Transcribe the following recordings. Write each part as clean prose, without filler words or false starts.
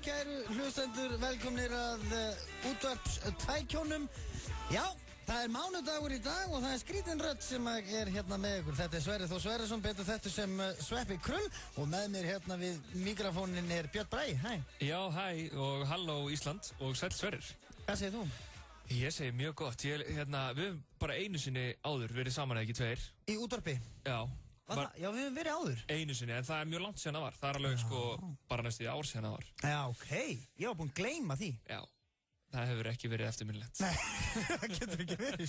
kæru hlustendur, velkomnir að útvarpstækjónum. Já, það mánudagur í dag og það skrítin rödd sem er hérna með ykkur. Þetta Sverrir Þór Sverrisson, betur þetta sem Sveppi Krull, og með mér hérna við mikrofónin Björn Bragi. Hæ. Já, hæ og halló Ísland og sæll Sverrir. Hvað segir þú? Ég segi mjög gott. Við höfum bara einu sinni áður verið saman eða ekki tveir. Í útvarpi? Já. Já, við höfum verið áður. Einu sinni, en það mjög langt síðan það var. Það alveg bara næstu í ár síðan það var. Já, ok. Ég var búinn að gleyma því. Já. Það hefur ekki verið eftirminnilegt. Nei, það getur ekki verið,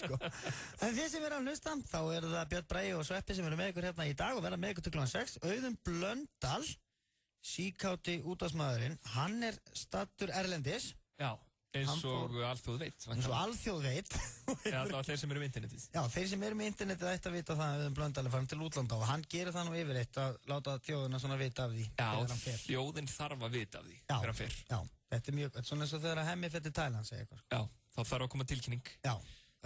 En þið sem verða að hlusta, þá það Björn Bragi og Sveppi sem eru með ykkur hérna í dag og verða með ykkur til kl. 6. Auðun Blöndal, síkáti útvarpsmaðurinn, hann staddur erlendis. Já. Eins og alþjóð veit. Eins og alþjóð veit. Já, það var þeir sem eru með internetið. Já, þeir sem eru með internetið ætti að vita það að Auðun Blöndal farin til útlanda og hann gerir það nú yfirleitt að láta þjóðina svona vita af því. Já, þjóðin þarf að vita af því þegar hann fer. Já, þetta mjög, svona eins og þegar að Hemmi fer til Thailand, segja eitthvað. Já, þá þarf að koma tilkynning. Já,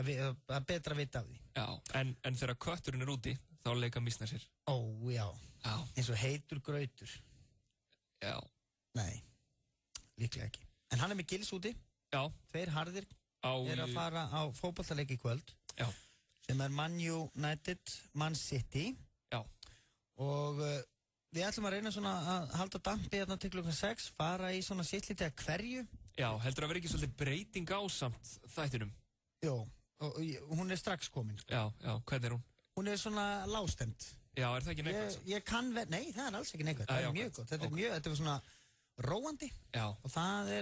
að betra vita af því. Já, en þegar kötturinn úti, þá leika mýsnar sér. Ó, já. Eins og heitur grautur. Já. Nei, líklega ekki. En hann með gils úti. Já. Tveir harðir að fara á fótboltaleik í kvöld. Já. Sem Man United, Man City. Já. Og við ætlum að reyna svona að halda dampi hérna til kl. 6, fara í svona sittlítið að hverju. Já, heldur að vera ekki svolítið breyting á samt þættinum? Jó, og hún strax komin. Já, hvernig hún? Hún svona lágstemmd. Já, það ekki neikvægt? Ég kann verð, nei, það alls ekki neikvægt. Það mjög gott. Þetta svona róandi. Já. Og það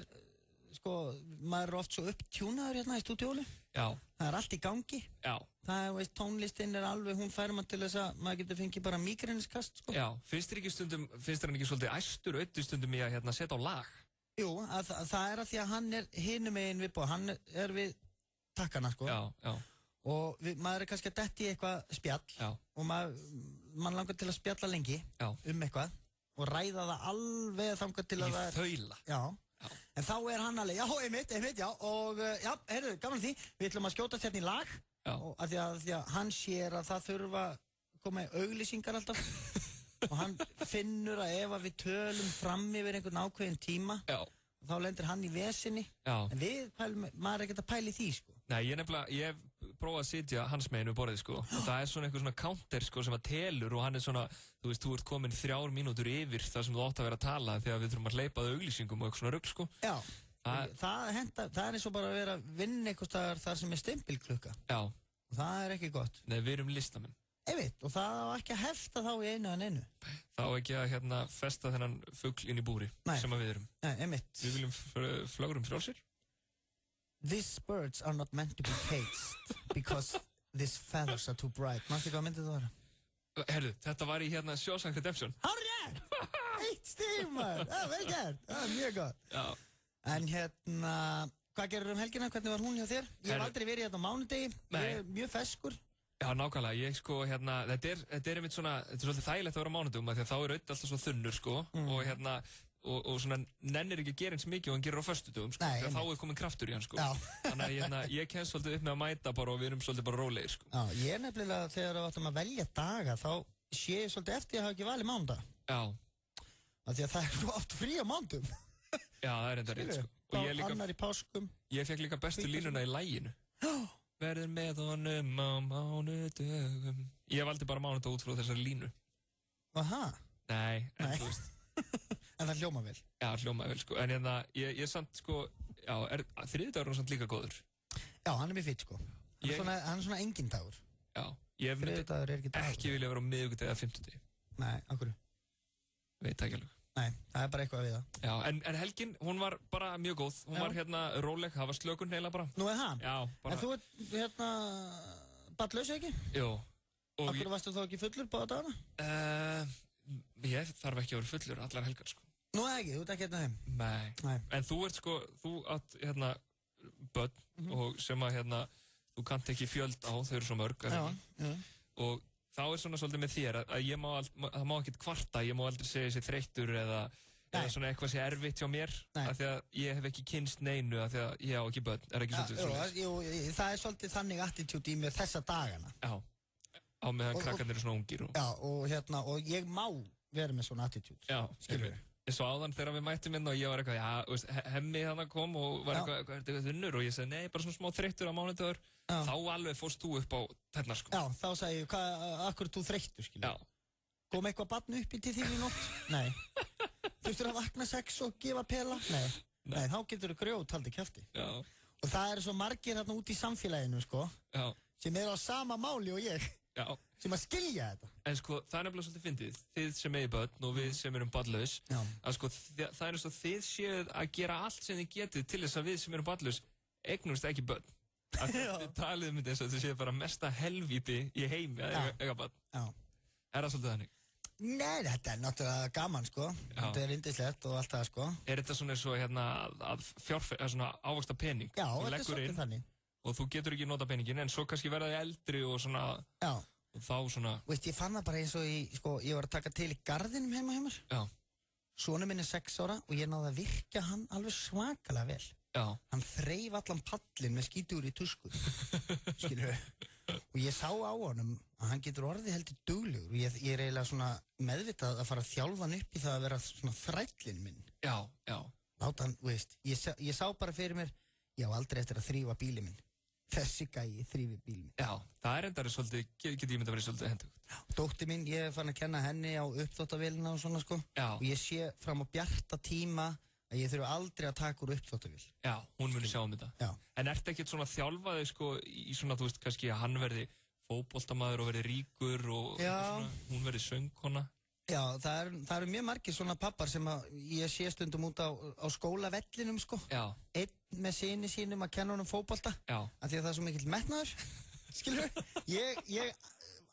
maður oft svo upptjúnaður hérna í stúdíónu. Já. Það allt í gangi. Já. Það, tónlistinn alveg, hún fær mann til þess að maður getur fengið bara mígræniskast, Já, finnst hann ekki svolítið æstur öddu stundum í að setja á lag? Jú, það að því að hann hinum megin við bóð, hann við takkana, Já. Og maður kannski að detti í eitthvað spjall. Já. Og maður langar til að spjalla lengi. Já. Eitthvað og ræða það alveg þangað til að það þaula. Já. En þá hann alveg, já, einmitt, já, og já, heyrðu, gaman því, við ætlum að skjóta hérna í lag. Já. Og af því að hann sér að það þurfa að koma í auglýsingar alltaf. Og hann finnur að ef við tölum fram yfir einhvern ákveðin tíma. Já. Þá lendir hann í vesinni. Já. En maður ekkert að pæli því, Nei, ég hef prófað að sitja hans megin við borðið, Og það svona einhver svona counter, sem að telur og hann svona, þú ert komin 3 mínútur yfir þar sem þú átt að vera að tala þegar við þurfum að hleypa að auglýsingum og eitthvað svona rugl, Já. Það eins og bara að vera að vinna eitthvað staðar þar sem stimpilklukka. Já. Og það ekki gott. Nei, við erum listamenn. Einmitt, og það á ekki að hefta þá í einu en einu. Það á ekki að festa þennan fugl inn í búri. Nei. Sem að við erum. Nei, einmitt. Við viljum flögrum frjálsir. These birds are not meant to be caged because these feathers are too bright. Mástu hvað myndið það var? Herðu, þetta var í Shawshank Redemption. Hárrétt! 1 stig, maður! Vel gert! Mjög gott. Já. En hvað gerur helgina? Hvernig var hún hjá þér? Ég hef aldrei verið hérna á mánudegi. Ég mjög feskur. Já, nákvæmlega, ég þetta einmitt svona, þetta svolítið þægilegt að vera á mánudum, því að þá auðvitað alltaf svo þunnur, og svona nennir ekki að gera eins mikið og hann gerir á föstudögum, því að þá komin kraftur í hann, Þannig að ég kemst svolítið upp með að mæta bara og við erum svolítið bara rólegir, Já, ég nefnilega þegar við ætlum að velja daga, þá sé ég svolítið eftir að hafa ekki valið mánudag. Já. Því að það svo oft frí á mánudum. Já, það enda rétt, Annar í páskum. Ég fekk líka bestu línuna í laginu. Verður með honum á mánudögum. Ég valdi bara mánudag út frá þessari línu. Aha. Nei, en þú veist. En það hljóma vel. Já, hljóma vel, En ég samt, já, þriðjudagur samt líka góður. Já, hann mjög fýtt, Hann svona engin dagur. Já, ég myndi ekki vilja vera á miðvikudegi eða fimmtudegi. Nei, af hverju? Veit ekki alveg. Nei, það bara eitthvað við það. Já, en helgin, hún var bara mjög góð. Hún var róleg, það var slökun heila bara. Nú það? Já, bara. En þú badlaus ekki? Jú. Af hverju varstu þá ekki fullur báða dagana? Ég þarf ekki að vera fullur allar helgar, Nú ekki, þú ert ekki hérna heim? Nei. En þú ert þú átt börn og sem að þú kannt ekki fjöld á, þau eru svo mörg. Já. Og þá svona svolítið með þér að það má ekkert kvarta, ég má aldrei segja sér þreyttur eða svona eitthvað sé erfitt hjá mér af því að ég hef ekki kynst neinu af því að ég á ekki börn, ekki svolítið svona? Jú, það svolítið þannig attitúti í mér þessa dagana. Já, á meðan krakkarnir eru svona ungir. Já, og ég má vera með svona attitút. Já, skilur. Svo áðan þegar við mættum inn og ég var eitthvað, já, veist, Hemmi hann kom og var eitthvað, er þetta þunnur? Og ég segi, nei, bara svona smá þreyttur á mánudagur. Þá alveg fórst þú upp á tærnar, sko. Já, þá sagði ég, akkur er þú þreyttur, skilur? Já. Kom eitthvað barn upp í til þín í nótt? Nei. Þurftur að vakna 6 og gefa pela? Nei, þá getur þú grjót haldið kjafti. Já. Og það eru svo margir hérna út í samfélaginu, sko. Já. Sem eru á sama máli og ég. Já. Sem að skilja þetta. En sko, það er nefnilega svolítið fyndið, þið sem eigi börn og við sem erum barnlaus, að sko, það er eins og þið séuð að gera allt sem þið getið til þess að við sem erum barnlaus eignumst ekki börn. Að þið talið um þetta eins og þið séuð bara mesta helvíti í heimi að eiga börn. Já. Er það svolítið þannig? Nei, þetta er náttúrulega gaman, sko. Þetta er yndislegt og allt það, sko. Er þetta svona eins og hérna að svona ávöxta pening? Já, þetta er svolítið þannig. Og þú getur ekki nota peningin, en svo kannski verða þið eldri og svona... Já. Og þá svona... Veist, ég fann það bara eins og ég var að taka til í garðinum heima hjá mér. Já. Sonur minn er 6 ára og ég náði að virkja hann alveg svakalega vel. Já. Hann þreif allan pallinn með skítur í tusku. Skilur við. Og ég sá á honum að hann getur orðið heldur duglegur. Og ég er eiginlega svona meðvitað að fara að þjálfa hann upp í það að vera svona þrællinn minn. Já, já. Láta hann, veist, ég sá bara fyrir mér, ég á aldrei eftir að þrífa bílinn minn. Þessi gæi þrífi bílinn. Já, það er endari svolítið, getur ég myndið að vera svolítið hendugt. Dóttir mín, ég er farin að kenna henni á uppþvottavélina og svona, sko. Já. Og ég sé fram á bjarta tíma að ég þurfi aldrei að taka úr uppþvottavél. Já, hún muni sjá um þetta. Já. En ertu ekkert svona þjálfaði, sko, í svona, þú veist, kannski að hann verði fótboltamaður og verði ríkur og svona, hún verði söngkona? Já, það eru mjög margir svona pappar sem að ég sé stundum út á skólavellinum, sko. Já. Einn með syni sínum að kenna honum fótbolta. Já. Af því að það er svo mikill metnaður. Skilur við? Ég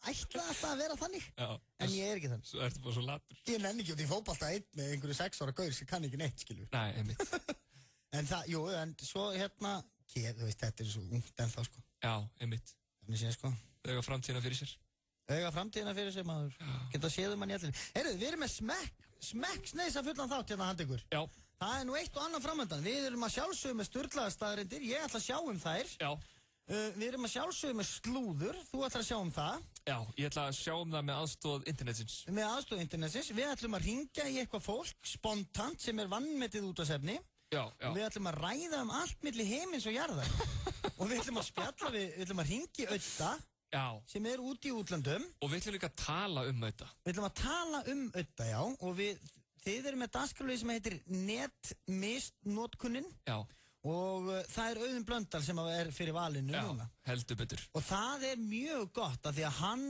ætla alltaf að vera þannig. Já. En ég er ekki þannig. Svo ertu bara svo latur. Ég nenni ekki út í fótbolta einn með einhverju 6 ára gaur sem kann ekki neitt, skilur við. Nei, einmitt. En það, jú, en svo hérna, þú veist, þetta er svo ungt ennþá, sko. Já, einmitt. Þannig sé, sko. Þau eiga framtíðina fyrir sér. Auga framtíðina fyrir sig, maður. Geta séðum hann í allir. Heyrðu, við erum með smekksneisa fullan þátt hérna handa ykkur. Já. Það er nú eitt og annað framöndan. Við erum að sjálfsögðu með sturlaðar staðreyndir. Ég ætla að sjá um þær. Já. Við erum að sjálfsögðu með slúður. Þú ætlar að sjá um það. Já, ég ætla að sjá um það með aðstoð internetsins. Með aðstoð internetsins. Við ætlum að ringja í eitthvað fólk, spontant, sem er vannmetið útvarpsefni. Já, já. Og við ætlum að ræða um allt milli heimins og jarðar. Og við ætlum að spjalla við ætlum að ringja í Ödda. Já. Sem er úti í útlöndum. Og við ætlum líka að tala um Ödda. Við ætlum að tala um Ödda, já. Og þið eru með dagskrárlið sem heitir Netmisnotkunin. Já. Og það er Auðun Blöndal sem er fyrir valinu núna. Já, heldur betur. Og það er mjög gott af því að hann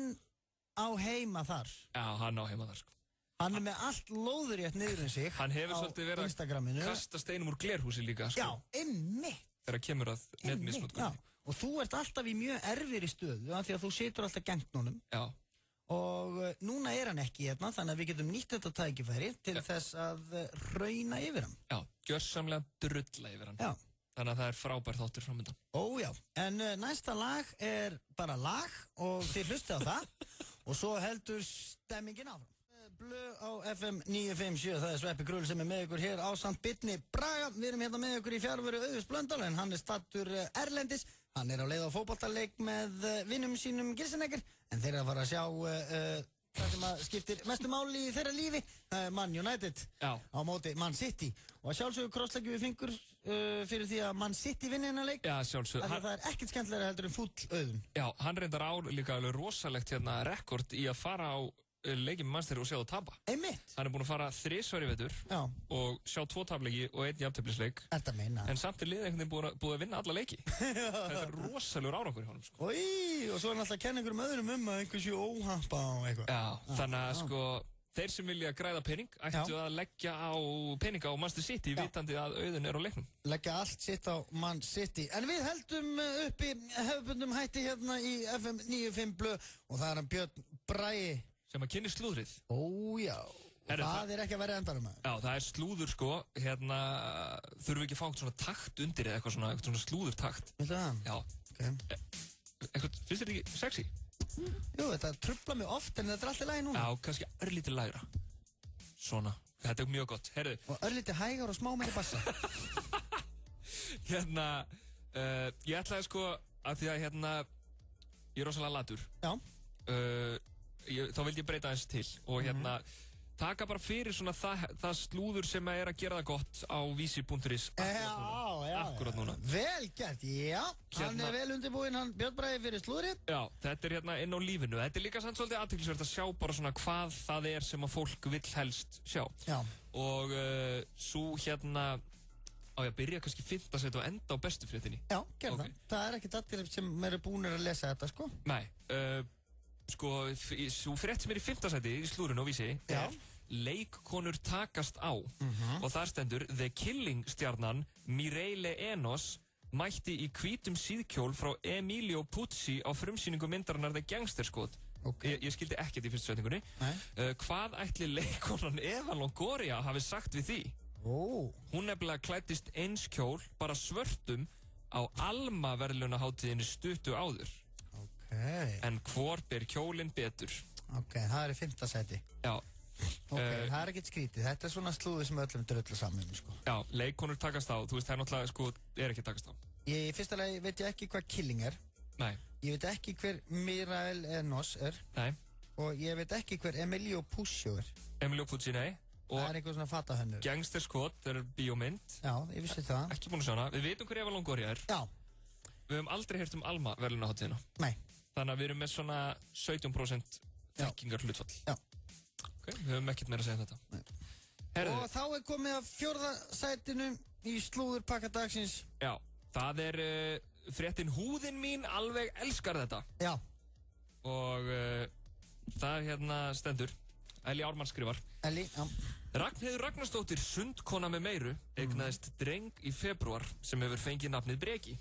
á heima þar. Já, hann á heima þar, sko. Hann er með allt lóðurétt niður um sig. Hann hefur svolítið verið Instagraminu. Að kasta steinum úr glerhúsi líka, sko. Já, einmitt. Þegar kemur að netmisnotkuninni. Og þú ert alltaf í mjög erfiðri stöðu af því að þú situr alltaf gegnt honum. Já. Og núna er hann ekki hérna, þannig að við getum nýtt þetta tækifæri til þess að rauna yfir hann. Já, gjörsamlega drulla yfir hann. Já. Þannig að það er frábær þáttur framöndan. Ó já, en næsta lag er bara lag og þið hlustið á það og svo heldur stemmingin áfram. Blö á FM 957, það er Sveppi Krull sem er með ykkur hér ásamt Birni Braga. Við erum hérna með ykkur í fjárveru Auðus Blöndal en hann er stattur erlendis. Hann er á leið á fótboltaleik með vinnum sínum Gilsenegger en þeir eru að fara að sjá það sem að skiptir mestu máli í þeirra lífi, Man United. Já. Á móti Man City. Og að sjálfsögðu krossleggjum við fingur fyrir því að Man City vinni hennar leik. Já, sjálfsögðu. Það er ekkert skemmtilega heldur en fúll Auðun. Já, hann reyndar á líka alveg rosalegt hérna rekord í að fara á leikið með Manchester og sjá það tapa. Einmitt. Hann er búinn að fara 3 svar í vetur. Já. Og sjá 2 tapleiki og 1 jafnteflisleik. Ertu að meina? En samt er liðið einhvern veginn búið að vinna alla leiki. Þetta er rosalegur árangur í honum, sko. Í, og svo er hann alltaf að kenna einhverjum öðrum að einhversu óhampa og eitthvað. Já, þannig að sko, þeir sem vilja græða pening ættu að leggja á peninga á Manchester City vitandi að Auðun er á leiknum. Leggja allt sitt á Man City. En við heldum uppi hefðbundum hætti hérna í FM 95 Blö og það er hann Björn Bragi sem að kynni slúðrið. Ó já, það er ekki að vera endanum að. Já, það er slúður sko, hérna, þurfum við ekki að fá svona takt undir eða eitthvað svona slúðurtakt. Viltu það? Já. Ok. Eitthvað, finnst þetta ekki sexy? Jú, þetta trufla mig oft en þetta er alltaf í lagi núna. Já, kannski örlítið lægra. Svona, þetta er mjög gott, herðu. Og örlítið hægar og smá meiri bassa. Hérna, ég ætlaði sko, að því að hérna, ég er rosalega latur. Já. Þá vildi ég breyta aðeins til og hérna taka bara fyrir svona það slúður sem að gera það gott á vísi.is akkurat núna. Vel gert, já. Hann vel undirbúinn, hann Björn Bragi fyrir slúðri. Já, þetta inn á lífinu. Þetta líka samt svolítið athyglisvert að sjá bara svona hvað það sem að fólk vill helst sjá. Já. Og svo á ég að byrja kannski 5. sæti og enda á bestu fréttinni. Já, gerð það. Það ekki allir sem eru búinir að lesa þetta, sko. Nei, svo frétt sem í 5. sæti í slúðrinu á vísi leikkonur takast á og þar stendur The Killing stjarnan Mireille Enos mætti í hvítum síðkjól frá Emilio Pucci á frumsýningu myndarinnar The Gangster Squad. Ég skildi ekkert í fyrstu setningunni. Hvað ætli leikkonan Eva Longoria hafi sagt við því? Hún nefnilega klæddist eins kjól bara svörtum á Alma verðlaunahátíðinni stuttu áður. En hvor ber kjólinn betur? Það í 5. sæti. Já. Það ekkert skrítið. Þetta svona slúði sem öllum drölla saman, sko. Já, leikkonur takast á. Þú veist, það náttúrulega, sko, ekki takast á. Í fyrsta lagi veit ég ekki hvað Killing Nei. Ég veit ekki hver Mireille Enos Nei. Og ég veit ekki hver Emilio Pucci Emilio Pucci, nei. Og það einhver svona fatahönnur. Gangster Squad, það bíómynd. Já, ég vissi það. Ekki búin að sjá hana. Við vitum hver Eva Longoria Já. Við höfum aldrei heyrt Alma verðlaunahátíðina. Nei. Þannig að við erum með svona 17% þekkingar hlutfall. Já. Við höfum ekkert meira að segja þetta. Og þá komið að 4. sætinu í slúðurpakka dagsins. Já, það fréttin Húðin mín alveg elskar þetta. Já. Og það stendur. Elli Ármann skrifar. Elli, já. Ragnheiður Ragnarsdóttir, sundkona með meiru, eignaðist dreng í febrúar sem hefur fengið nafnið Breki.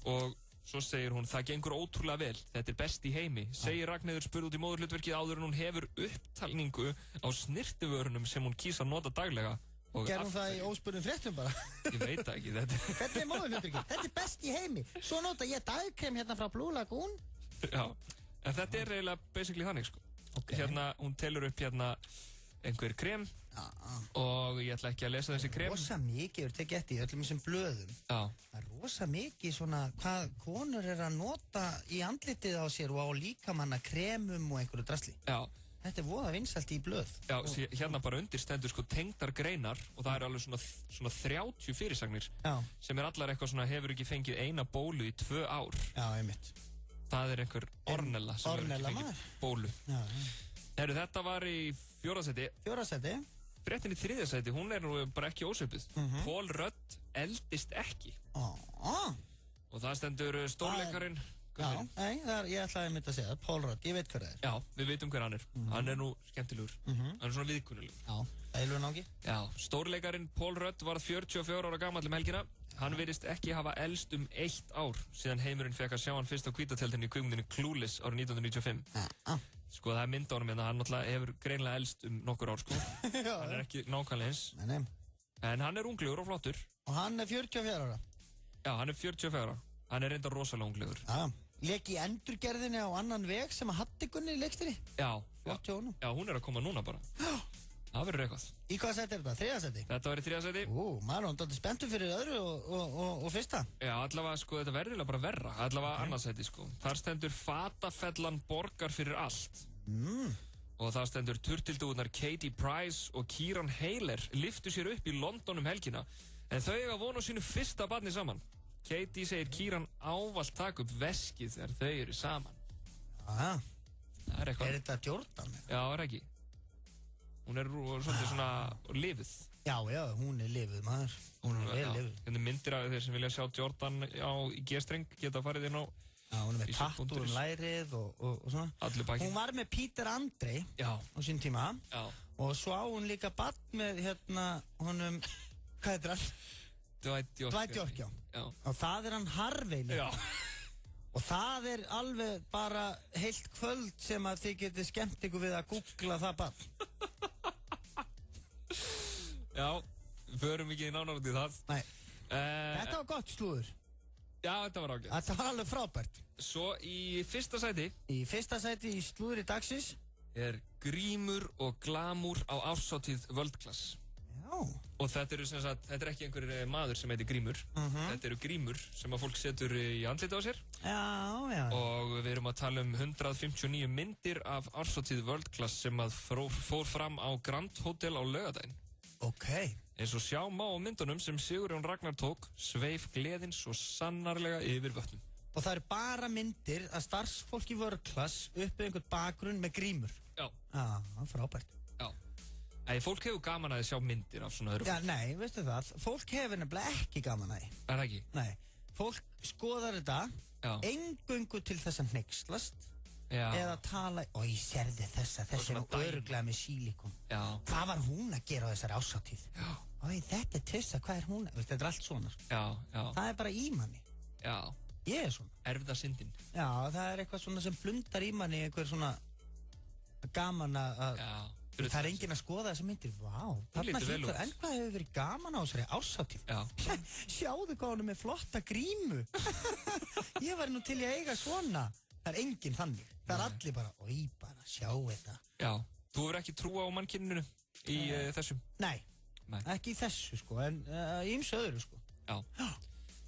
Og svo segir hún, það gengur ótrúlega vel, þetta best í heimi, segir Ragnheiður spurð út í móðurhlutverkið áður en hún hefur upptalningu á snirtivörunum sem hún kýs að nota daglega. Gerðum það í óspurðum fréttum bara? Ég veit það ekki, þetta. Hvernig móðurhlutverkið? Þetta best í heimi. Svo nota ég dagkrem hérna frá Blue Lagoon. Já, en þetta eiginlega basically þannig, sko. Hún telur upp einhver krem og ég ætla ekki að lesa þessi krem. Rosa mikið, tekið eftir í öllum þessum blöðum. Já. Það rosa mikið svona hvað konur að nota í andlitið á sér og á líkamanna kremum og einhverju drasli. Já. Þetta voða vinsælt í blöð. Já, bara undir stendur tengdar greinar og það alveg svona 30 fyrirsagnir sem allar eitthvað svona hefur ekki fengið eina bólu í 2 ár. Já, einmitt. Það einhver Ornella sem hefur ekki fengið bólu. Já. Þetta var í 4. sæti. 4. sæti. Fréttin í 3. sæti, hún nú bara ekki ósvipuð. Paul Rudd eldist ekki. Og það stendur stórleikarinn. Já, nei, ég ætlaði að segja það. Paul Rudd, ég veit hver það er. Já, við veitum hver hann er. Hann er nú skemmtilegur. Hann er svona viðkunnulegur. Já, það er nági. Já, stórleikarinn Paul Rudd var 44 ára gamall helgina. Hann virðist ekki hafa elst 1 ár síðan heimurinn fekk að sjá hann fyrst á hvítatjaldinni í kvikmyndinni Clueless árið 1995. Sko það mynd á honum hérna, hann náttúrulega hefur greinilega elst nokkur ár, sko. Hann er ekki nákvæmlega eins. Nei. En hann er unglegur og flottur. Og hann er 44 ára. Já, hann er 44 ára. Hann er reyndar rosalega unglegur. Já. Lék í endurgerðinni á annan veg sem að Hatti Gunni leikstir í. Já. Já, hún er að koma núna bara. Það verður eitthvað. Í hvað sæti er þetta? 3. sæti? Þetta var í 3. sæti. Maður er dálítið spenntur fyrir öðru og fyrsta. Já, allavega, sko, þetta verður bara verra. Allavega annað sæti, sko. Þar stendur Fatafellan borgar fyrir allt. Og það stendur turtildúðunar Katie Price og Kieran Hayler lyftu sér upp í London helgina. En þau eiga von á sínu fyrsta barni saman. Katie segir Kieran ávallt taka upp veskið þegar þau eru saman. Það er eitthvað. Er þetta Jordan? Já, er ekki. Hún er svolítið svona lifuð. Já, hún er lifuð, maður. Hún er vel lifuð. Þetta myndir af þeir sem vilja sjá Jordan í G-streng geta farið inn á. Já, hún er með tattoo lærið og svona. Allur bakið. Hún var með Peter Andre á sín tíma. Já. Og svo á hún líka barn með honum, hvað heitir hann? Dwight York, já. Og það er hann Harvey líka. Já. Og það er alveg bara heilt kvöld sem að þið getið skemmt ykkur við að googla það barn. Já, við förum ekki nánar út í það. Nei. Þetta var gott slúður. Já, þetta var ágætt. Þetta var alveg frábært. Svo í 1. sæti. Í 1. sæti í slúðri dagsins er grímur og glamúr á árshátíð World Class. Og þetta er ekki einhver maður sem heitir Grímur. Þetta eru grímur sem að fólk setur í andliti á sér. Já. Og við erum að tala 159 myndir af árshátíð World Class sem að fór fram á Grand Hotel á laugardaginn. Ok. Eins og sjá má á myndunum sem Sigurjón Ragnar tók, sveif gleðin svo sannarlega yfir vötnum. Og það eru bara myndir að starfsfólk í World Class uppið einhvern bakgrunn með grímur. Já. Frábært. Já. Fólk hefur gaman að sjá myndir af svona öðru. Já, nei, veistu það, fólk hefur nefnilega ekki gaman að því. Er það ekki? Nei, fólk skoðar þetta eingöngu til þess að hneykslast eða tala, oi, sérðu þessi er örugglega með sílikon. Já. Hvað var hún að gera á þessari árshátíð? Já. Oi, þetta er tussa, hvað er hún? Þetta er allt svona. Já. Það er bara í manni. Já. Ég er svona. Erfðasyndin. Já, það er eitthvað svona sem blundar í manni, einhver svona gaman að... Já. Það er enginn að skoða þessa myndir. Vá, þarna hlýtur, en hvað hefur verið gaman á þessari árshátíð? Já. Sjáðu hvað hún er með flotta grímu. Ég var nú til í að eiga svona. Það er enginn þannig. Það er allir bara, oi, bara sjá þetta. Já, þú hefur ekki trúa á mannkyninu í þessum? Nei, ekki í þessu sko, en í ymsu öðru sko. Já.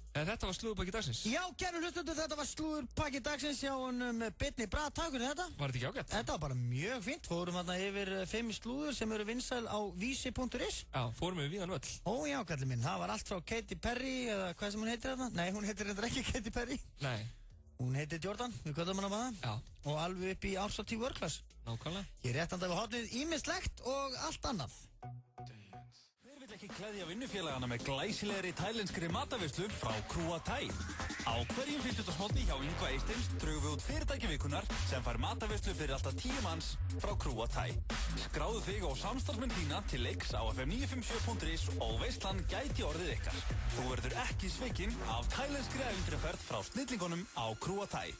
Þetta var slúðurpakki dagsins. Já, kæru hlustendur, þetta var slúðurpakki dagsins hjá honum Birni Braga. Takk fyrir þetta. Var þetta ekki ágætt? Þetta var bara mjög fínt. Fórum þarna yfir 5 slúður sem eru vinsæl á vísi.is. Já, fórum við víðan völl. Ó já, kallið minn, það var allt frá Katy Perry, eða hvað sem hún heitir þarna? Nei, hún heitir reyndar ekki Katy Perry. Nei. Hún heitir Jordan, við köllum hana bara. Já. Og alveg upp í árshátíð World Class. Nákvæmlega. Ég rétt við hornið ýmislegt og allt annað. Ekki klæðja vinnufélagana með glæsilegri tælenskri mataveislu frá Krúa Thai. Á hverjum 50. hjá Yngva Eystins drögum við út fyrirtæki vikunnar sem fær mataveislu fyrir alltaf 10 manns frá Krúa Thai. Skráðu þig og samstarfsmenn þína til leiks á fm957.is og veislan gæti orðið ykkar. Þú verður ekki svikinn af tælenskri ævintýraferð frá snillingunum á Krúa Thai.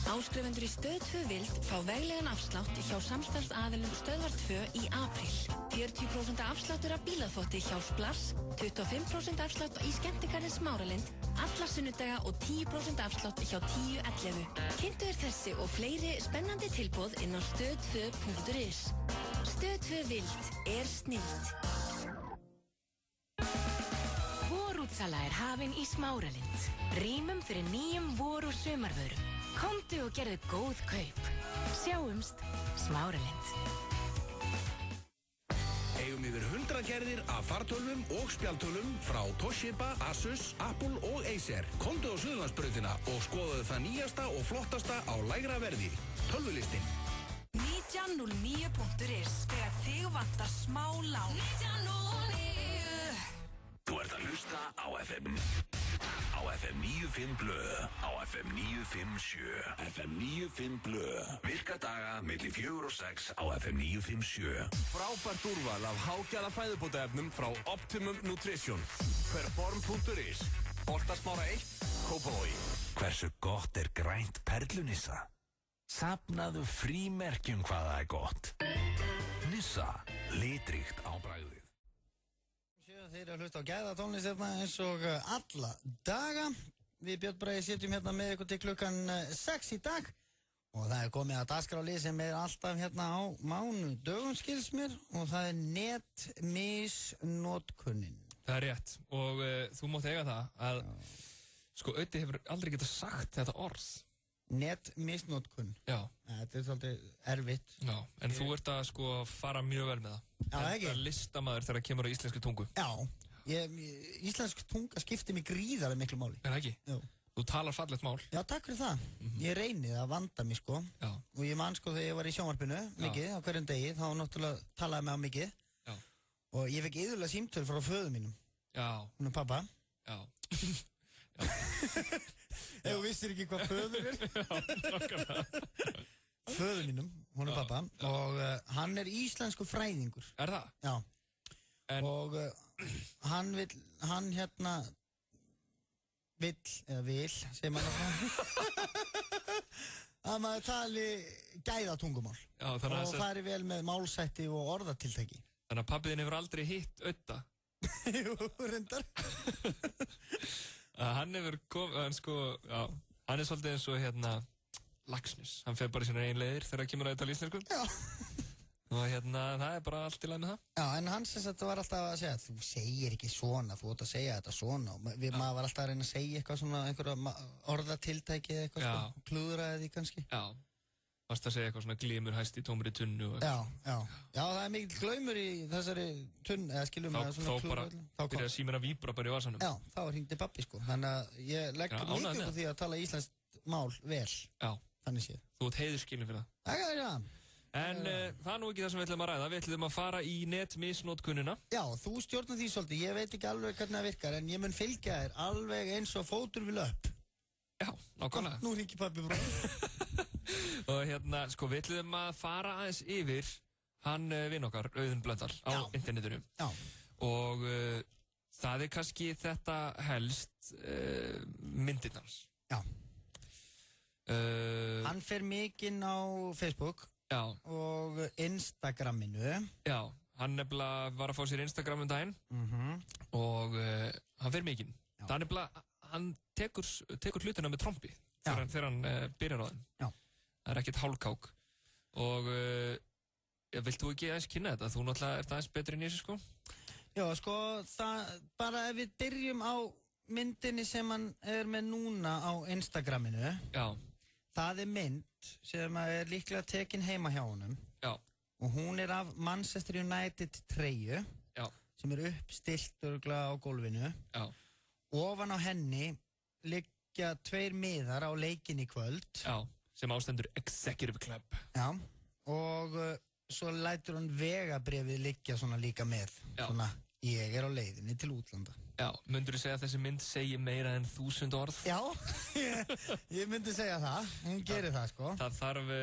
Áskrifendur í Stöð 2 Vild fá veglegan afslátt hjá samstarfsaðilum Stöðvar 2 í apríl. 40% afsláttur af bílaþvotti hjá Splass, 25% afslátt í skemmtigarðin Smáralind, alla sunnudaga og 10% afslátt hjá 1011. Kynntu þér þessi og fleiri spennandi tilboð inn á stöð2.is. Stöð 2 Vild er snilld. Vorútsala er hafin í Smáralind. Rýmum fyrir nýjum vor- og sumarvörum. Komdu og gerðu góð kaup. Sjáumst, Smáralind. Eigum yfir 100 gerðir af fartölvum og spjaldtölvum frá Toshiba, Asus, Apple og Acer. Komdu á Suðurlandsbrautina og skoðuðu það nýjasta og flottasta á lægra verði. Tölvulistin. 1909.is þegar þig vantar smá lán. 1909. Þú ert að hlusta á FM. Á FM 95 blöð, á FM 957, FM 95 blöð, virka daga milli 4 og 6 á FM 957. Frábært úrval af hágæða fæðubótaefnum frá Optimum Nutrition. Perform.is, Holtasmára 1, Kópavogi. Hversu gott er grænt perlunissa? Safnaðu frímerkjum hvað það er gott. Nissa, litríkt á bragðið. Þeir eru að hlusta á gæða tónlist hérna eins og alla daga. Við Björn Bragi sitjum hérna með ykkur til klukkan 6 í dag og það er komið að dagskrálið sem er alltaf hérna á mánudögum skils mér og það er netmisnotkunnin. Það er rétt og þú mátt eiga það að sko Öddi hefur aldrei getað sagt þetta orð. Netmisnotkun. Já. Þetta er svolítið erfitt. Já, en þú ert að sko fara mjög vel með það. Já, ekki. Það er listamaður þegar það kemur á íslensku tungu. Já, íslensk tunga skiptir mig gríðarlega miklu máli. Er það ekki? Jú. Þú talar fallegt mál. Já, takk fyrir það. Ég reynið að vanda mig sko. Já. Og ég man sko þegar ég var í sjónvarpinu mikið á hverjum degi, þá náttúrulega talaði mig á mikið. Já. Og ég fekk iðulega símtöl frá föður mínum. Já. Hún er pappa. Já. Ef þú vissir ekki hvað föður er. Já, föður mínum, hún er pappa. Og hann er íslensku fræðingur. Er það? Já. En... Og hann vil, segir maður að maður tali gæða tungumál. Já, og fari vel með málsætti og orðatiltæki. Þannig að pabbiðin hefur aldrei hitt Ödda. Jú, reyndar. Hann hefur hann er svolítið eins og Laxness. Hann fer bara í sína einn leiðir þegar það kemur að tala íslensku. Já. Og það bara allt í lagi með það. Já, en hann sem sagt var alltaf að segja, þú segir ekki svona, þú átt að segja þetta svona. Og maður var alltaf að reyna að segja eitthvað svona, einhverja orðatiltæki eða eitthvað, sko, klúðraði því kannski. Já, varst að segja eitthvað svona glímur hæst í tómri tunnu og eitthvað. Já, það er mikill glaumur í þessari tunnu, eða skiljum maður svona klúðraði. Þá byrjaði síminn að víbra bara í vasanum. Já, þá hringdi pabbi, sko. Þannig að ég legg mikið upp á því að tala íslenskt mál vel. Já. Þannig séð. Þú ert heiðurskilinn fyrir það. Já. En það er nú ekki það sem við ætlum að ræða. Við ætlum að fara í netmisnotkunnina. Já, þú stjórnar því svolítið. Ég veit ekki alveg hvernig það virkar, en ég mun fylgja þér alveg eins og fótur við löpp. Já, nákvæmlega. Nú hringi pabbi bróðir. Og sko, við ætlum að fara aðeins yfir hann vinn okkar, Auðun Blöndal, á internetinu. Já. Og það er kannski þetta helst myndirnars. Já. Hann fer mikinn á Facebook. Já. Og Instagraminu. Já, hann nefnilega var að fá sér Instagram daginn. Og hann fer mikinn. Það er nefnilega, hann tekur hlutina með trompi þegar hann byrjar á þeim. Já. Það er ekkert hálfkák. Og vilt þú ekki aðeins kynna þetta? Þú náttúrulega ert aðeins betri en ég, sko. Já, sko, það, bara ef við byrjum á myndinni sem hann er með núna á Instagraminu. Já. Það er mynd sem er líklega tekin heima hjá honum. Já. Og hún er af Manchester United treyju. Já. Sem er uppstillt örugglega á gólfinu. Já. Ofan á henni liggja 2 miðar á leikinn í kvöld. Já, sem ástendur Executive Club. Já, og svo lætur hann vegabréfið liggja svona líka með. Já. Svona, ég er á leiðinni til útlanda. Já, myndur þú segja að þessi mynd segir meira en 1000 orð? Já, ég myndi segja það. Hún gerir það, sko. Það þarf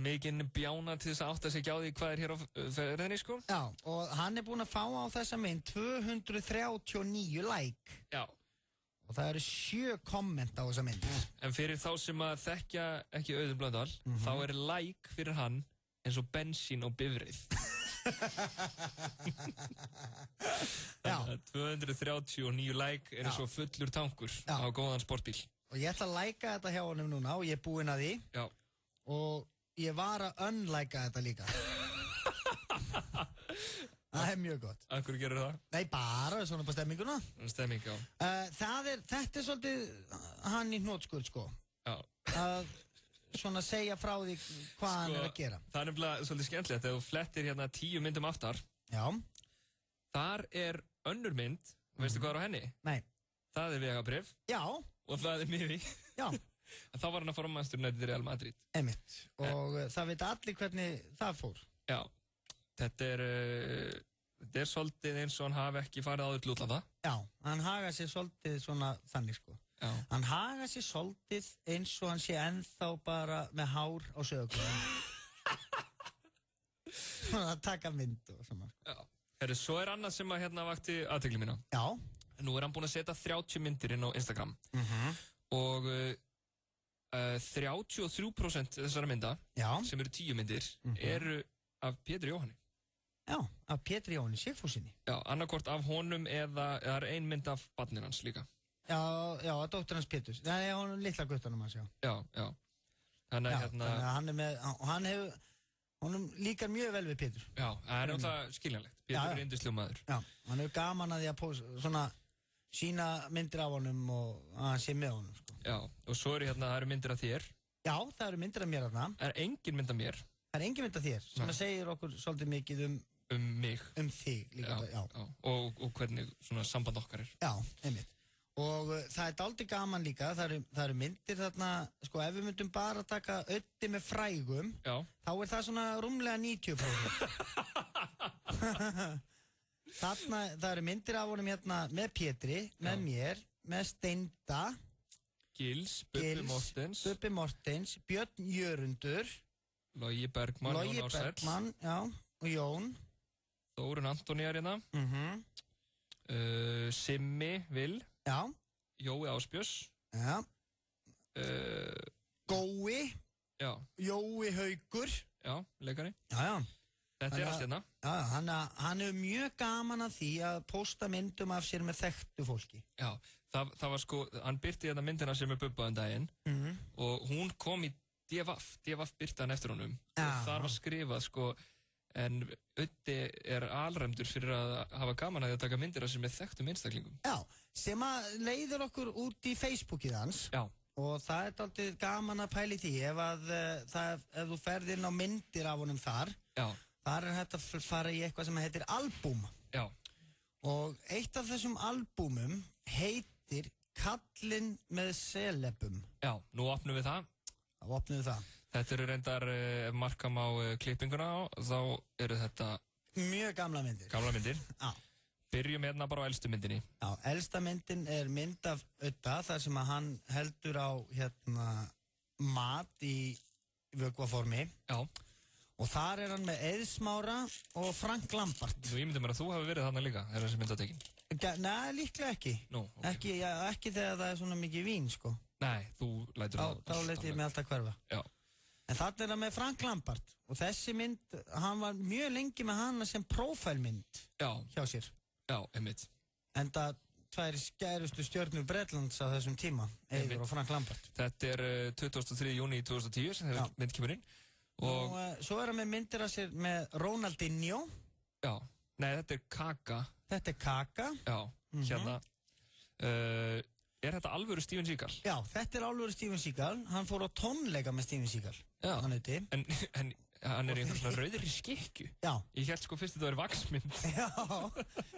mikinn bjána til þess að átta sig á því hvað er hér á ferðinni, sko. Já, og hann er búinn að fá á þessa mynd 239 like. Já. Og það eru 7 komment á þessa mynd. En fyrir þá sem að þekkja ekki Auðun Blöndal, þá er like fyrir hann eins og bensín og bifreið. Já. 239 like er eins og fullur tankur á góðan sportbíl. Og ég ætla að læka þetta hjá honum núna og ég er búinn að því. Já. Og ég var að unlæka þetta líka. Það er mjög gott. Af hverju gerur það? Nei, bara svona på stemminguna. Stemming, já. Þetta er svolítið hann í hnótskurð, sko. Já. Að svona segja frá því hvað hann er að gera. Það er nefnilega svolítið skemmtilegt þegar þú flettir hérna 10 myndum aftar. Já. Þar er önnur mynd, veistu hvað er á henni? Nei. Það er vegabréf. Já. Og það er miði. Já. Þá var hann að fara á Manchester United Real Madrid. Einmitt. Og það veit allir hvernig það fór. Já. Þetta er svolítið eins og hann hafi ekki farið áður til útlanda. Já, hann haga sér svolítið svona þannig, sko. Já. Hann haga sér svolítið eins og hann sé ennþá bara með hár á sögurklunum. Svona að taka mynd og svona. Já. Herru, svo er annað sem að hérna vakti athygli mína. Já. Nú er hann búinn að setja 30 myndir inn á Instagram. Og 33% þessara mynda, sem eru 10 myndir, eru af Pétur Jóhanni. Já, af Pétur Jóhanni Sigfússyni. Já, annarkort af honum eða það er ein mynd af barnir hans líka. Já, að dóttir hans Péturs. Það er honum litla guttanum hans, já. Já. Þannig að þannig að hann er með, hann hefur, honum líkar mjög vel við Pétur. Já, það er náttúrulega skiljanlegt. Pétur er yndislegur maður. Já, hann hefur gaman að því að svona sína myndir af honum og að hann sé með honum, sko. Já, og svo eru hérna, það eru myndir af þér. Já, það eru myndir af mér þarna. Það er engin mynd af mér. Það er engin mynd af þér, sem að segir okkur svolítið mikið mig. Um þig líka, já. Og hvernig svona samband okkar er. Já, einmitt. Og það er dálítið gaman líka, það eru myndir þarna, sko, ef við myndum bara taka Öddi með frægum, þá er það svona rúmlega 90%. Þarna, það eru myndir af honum hérna með Pétri, með mér, með Steinda, Gils, Bubbi Mortens, Björn Jörundur, Logi Bergmann, já, og Jón, Þórun Antoni er hérna, Simmi Vil, já, Jói Ásbjörns, já, Gói, já, Jói Haukur, já, leikari, já. Þetta er allt hérna. Já, hann hefur mjög gaman að því að posta myndum af sér með þekktu fólki. Já, það var sko, hann byrti hérna myndina sem er Bubba daginn og hún kom í DFF byrti hann eftir honum og þar var skrifað sko, En Öddi alræmdur fyrir að hafa gaman að taka myndir af sér með þekktum einstaklingum. Já, sem að leiður okkur út í Facebookið hans. Já. Og það alltaf gaman að pæli því ef þú ferð inn á myndir af honum þar. Já. Þar hægt að fara í eitthvað sem heitir albúm. Já. Og eitt af þessum albúmum heitir Kallinn með selebum. Já, nú opnum við það. Þetta eru reyndar, ef markam á klippinguna þá eru þetta mjög gamla myndir. Já. Byrjum hérna bara á elstu myndinni. Já, elsta myndin er mynd af Ödda þar sem að hann heldur á mat í vökvaformi. Já. Og þar er hann með Eið Smára og Frank Lampard. Nú ég myndi mér að þú hafi verið þarna líka, þessi myndatekin. Nei, líklega ekki. Nú, okay. Ekki þegar það er svona mikið vín, sko. Nei, þú lætur það. Þá lætur ég mig alltaf hverfa. Já. En þarna er það með Frank Lampard. Og þessi mynd, hann var mjög lengi með hana sem prófælmynd hjá sér. Já, einmitt. En það tvær skærustu stjörnur Bretlands á þessum tíma, Eiður og Frank Lampard. Þetta er 23. júní 2010 sem hefur mynd kemur inn. Og svo er hann með myndir af sér með Ronaldinho. Já, nei, þetta er Kaka. Þetta er Kaka. Já, hérna. Er þetta alvöru Steven Seagal? Já, þetta er alvöru Steven Seagal. Hann fór á tónleika með Steven Seagal. Já, en hann er einhvern svona rauður í skikkju. Já. Ég held sko fyrst þetta var vaxmynd. Já,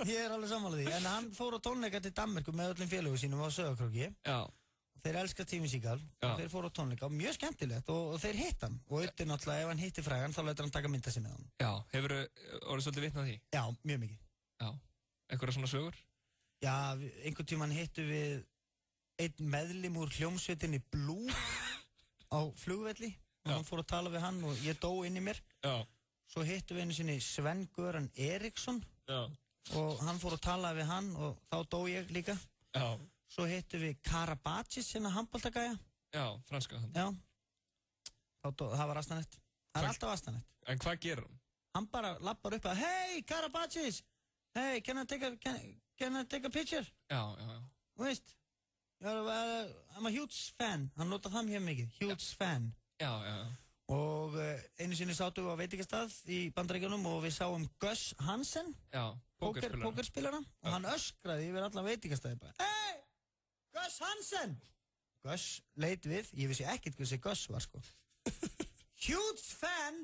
ég er alveg sammála því. En hann fór á tónleika til Danmörku með öllum félögum sínum á Sauðárkróki. Já. Þeir elska Steven Seagal. Þeir fóru á tónleika, mjög skemmtilegt og þeir hitt hann. Og Öddi náttúrulega, ef hann hitti frægan, þá lætur hann taka mynda sig með hann. Já, hefurðu orðið svolítið vitnað því? Já, mjög mikið. Já, einhverja svona sögur? Já, einhvern tímann hittu við einn meðlim úr hljómsveitinni Blue á flugvelli. Og hann fór að tala við hann og ég dó inn í mér. Já. Svo hittu við einu sinni Sven Göran Eriksson. Já. Og hann fór að tala við hann og þá dó ég líka. Já. Svo hittu við Karabatis, hérna handboltagæja. Já, franska hann. Já. Það var astanett. Það er alltaf astanett. En hvað gerur hann? Hann bara lappar upp að, hey Karabatis, hey, can I take a picture? Já. Þú veist, I'm a huge fan. Hann nota það mjög mikið, huge fan. Já. Og einu sinni sátum við á veitingastað í Bandaríkjunum og við sáum Gus Hansen. Já, pókerspillara. Og hann öskraði yfir allan veitingastæði bara, hey, Gus Hansen! Gus leit við, ég vissi ekkert hvað þessi Gus var, sko. Huge fan!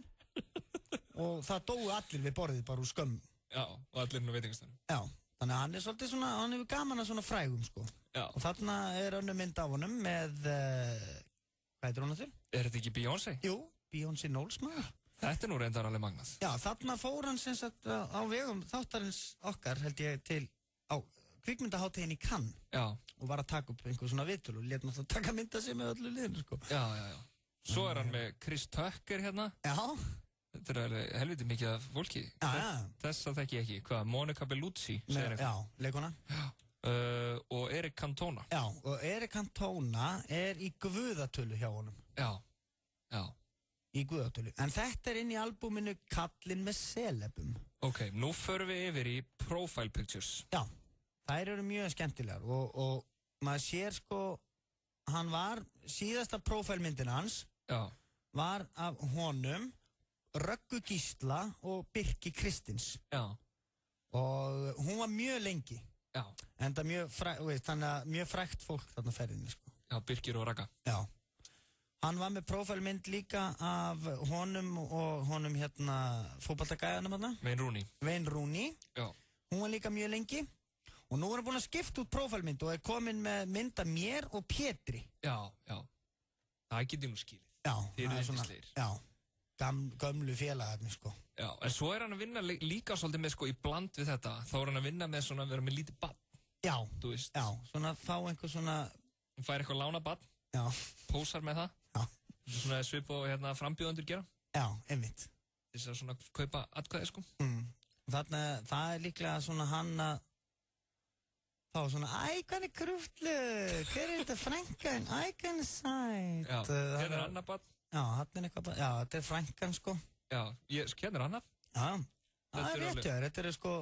Og það dói allir við borðið bara úr skömm. Já, og allir nú veitingastæðinu. Já, þannig að hann er svolítið svona, hann hefur gaman að svona frægum, sko. Já. Og þarna er önnur mynd af honum með, hvað heitir hún að þurr? Er þetta ekki Beyoncé? Jú, Beyoncé Knowles maður. Þetta er nú reyndar alveg magnað. Já, þarna fór hann sem sagt á vegum þáttarins okkar, held ég, til á kvikmyndaháttíðinni í Cannes. Já. Og var að taka upp einhver svona viðtöl og lét náttúrulega taka mynda sig með öllu liðinu, sko. Já. Svo er hann með Chris Tucker hérna. Já. Þetta er helviti mikið af fólki. Já. Þessa þekki ég ekki. Hvað? Monica Bellucci, segir eitthvað. Já, leikona. Já. Og Eric Cantona. Já, og Eric Cantona er í guðatölu hjá honum. Já. Í guðatölu. En þetta er inn í albúminu Kallinn með selebum. Ok, nú förum við yfir í Profile Pictures. Já. Þær eru mjög skemmtilegar og maður sér sko, hann var, síðasta prófælmyndin hans var af honum, Röggu Gísla og Birki Kristins. Já. Og hún var mjög lengi. Já. En það mjög frægt fólk þarna ferðinni sko. Já, Birkir og Ragga. Já. Hann var með prófælmynd líka af honum og honum hérna fótboltagæjanum hérna. Wayne Rooney. Já. Hún var líka mjög lengi. Og nú er hann búinn að skipta út prófælmynd og er komin með mynd af mér og Pétri. Já. Það getur nú skilið. Já. Þið eru yndislegir. Já. Gömlu félagarnir, sko. Já, en svo er hann að vinna líka svolítið með, sko, í bland við þetta. Þá er hann að vinna með svona, vera með lítið barn. Já. Þú veist. Já, svona fá einhver svona... Hún fær eitthvað lána barn. Já. Pósar með það. Já. Svona svip og hérna frambjóðendur gera. Já, einmitt. Þess að svona kaupa atkvæði, sko. Þarna, það er líklega svona hann að þá svona, hvað er krúftlu? Hver er þetta frænkan? Hvernig sætt? Já, hérna er annar barn. Já, hann er eitthvað, já, þetta er frænkan, sko. Já, hérna er annar. Já, það er rétt, já, þetta er sko,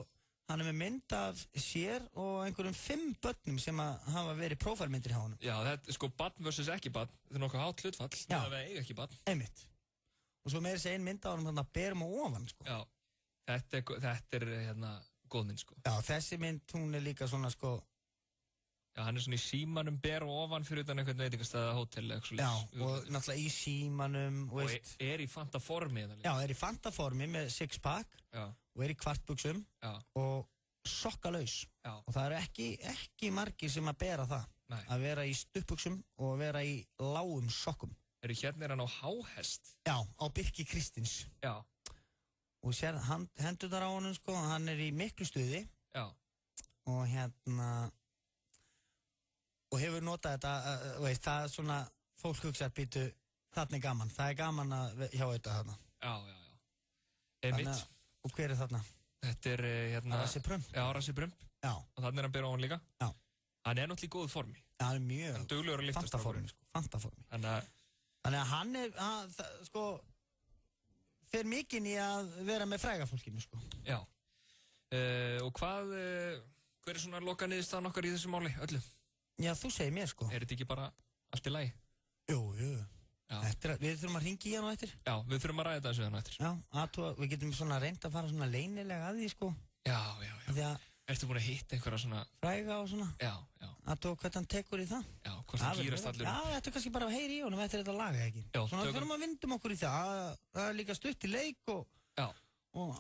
hann er með mynd af sér og einhverjum 5 börnum sem hafa verið prófælmyndir hjá honum. Já, þetta er sko barn versus ekki barn, þetta er nokkuð hátt hlutfall, með að við eiga ekki barn. Einmitt. Og svo með þessi ein mynd á honum, þannig að berum á ofan, sko. Já, Þetta hérna góð mynd, sko. Já, þessi mynd, hún líka svona, sko... Já, hann svona í símanum, ber og ofan fyrir utan einhvern veitingastæða, hótel, eitthvað. Já, og náttúrulega í símanum, veist... Og í fantaformi, eða líka. Já, í fantaformi með six-pack. Já. Og í kvartbuxum. Já. Og sokkalaus. Já. Og það eru ekki margir sem að bera það. Nei. Að vera í stuttbuxum og vera í lágum sokkum. Hérna hann á háhest? Já, á Birki Kristins. Já. Og sér hendurnar á honum, sko, hann í miklu stuði. Já. Og og hefur notað þetta, veist, það svona, fólk hugsaðar býtu, þarna gaman, það gaman að hjá auðvitað þarna. Já. Einmitt. Og hver þarna? Þetta hérna... Rassi Prump. Já, Rassi Prump. Já. Og þannig hann bera á hann líka. Já. Hann náttúrulega í góðu formi. Já, hann mjög... Hann duglegur að lyftast fantaformi, sko, fantaformi. Þannig að hann sko, fer mikinn í að vera með fræga fólkinu, sko. Já. Og hver svona loka niðurstaðan okkar í þessu máli, öllu? Já, þú segir mér, sko. Þetta ekki bara allt í lagi? Jú. Við þurfum að ringi í hann og eftir. Já, við þurfum að ræða þetta þessu hann og eftir. Já, við getum svona reynd að fara svona leynilega að því, sko. Já. Ertu búin að hitta einhverja svona... Fræga og svona? Já. Hvað hann tekur í það? Já, hvort hann gýrast allur. Já, þetta kannski bara að heyri í honum eftir þetta laga, ekki? Já, svona þurfum að vindum okkur í það. Það líka stutt í leik og... Já. Og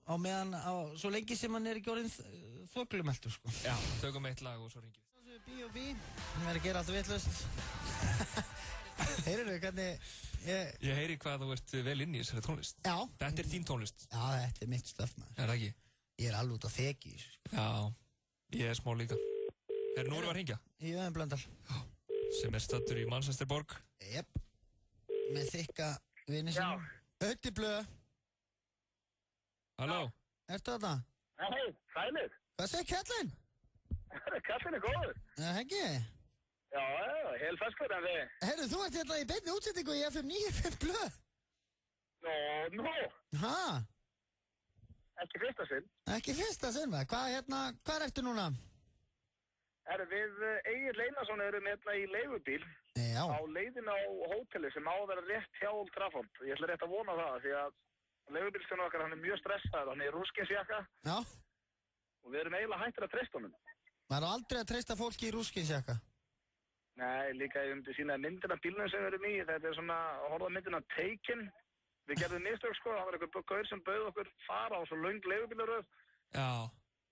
á meðan, svo lengi sem hann ekki orðin þvöglumeltur, sko. Já, tökum eitt lag og svo ringjum við. B.O.B. Hann verður að gera allt vitlaust. Heyrðu, hvernig... Ég heyri hvað þú ert vel inn í þessari tónlist. Já. Þetta er þín tónlist. Já, þetta er mitt stöf, maður. Er það ekki? Ég alveg út á þeki. Já, ég smá líka. Nú erum við að hringja. Í Öðum Blöndal. Sem staddur í Manchesterborg. Jep. Með þykka vini sinum. Ötti blöð. Halló. Ertu þarna? Hei, sælir. Hvað segir kallinn? Kallinn góður. Ekki? Já, hel ferskur en við. Herru, þú ert hérna í beinni útsettingu í FM 95 blöð. Nó. Hæ? Ekki fyrsta sinn. Ekki fyrsta sinn, með. Hvað ertu núna? Við Egil Einarsson erum hérna í leigubíl. Já. Á leiðin á hóteli sem á að vera rétt hjá Old Trafford. Ég ætla rétt að vona það, því að leigubílstjónu okkar, hann mjög stressaður, hann rúskinsjakka. Já. Og við erum eiginlega hættir að treysta honum. Maður er aldrei að treysta fólki í rúskinsjakka. Nei, líka ég myndi sína myndina bílnum sem við erum í. Þetta svona, horfða myndina Taken. Við gerðum mistök, sko. Það var einhver gaur sem bauð okkur fara á svo löng leigubílaröð. Já.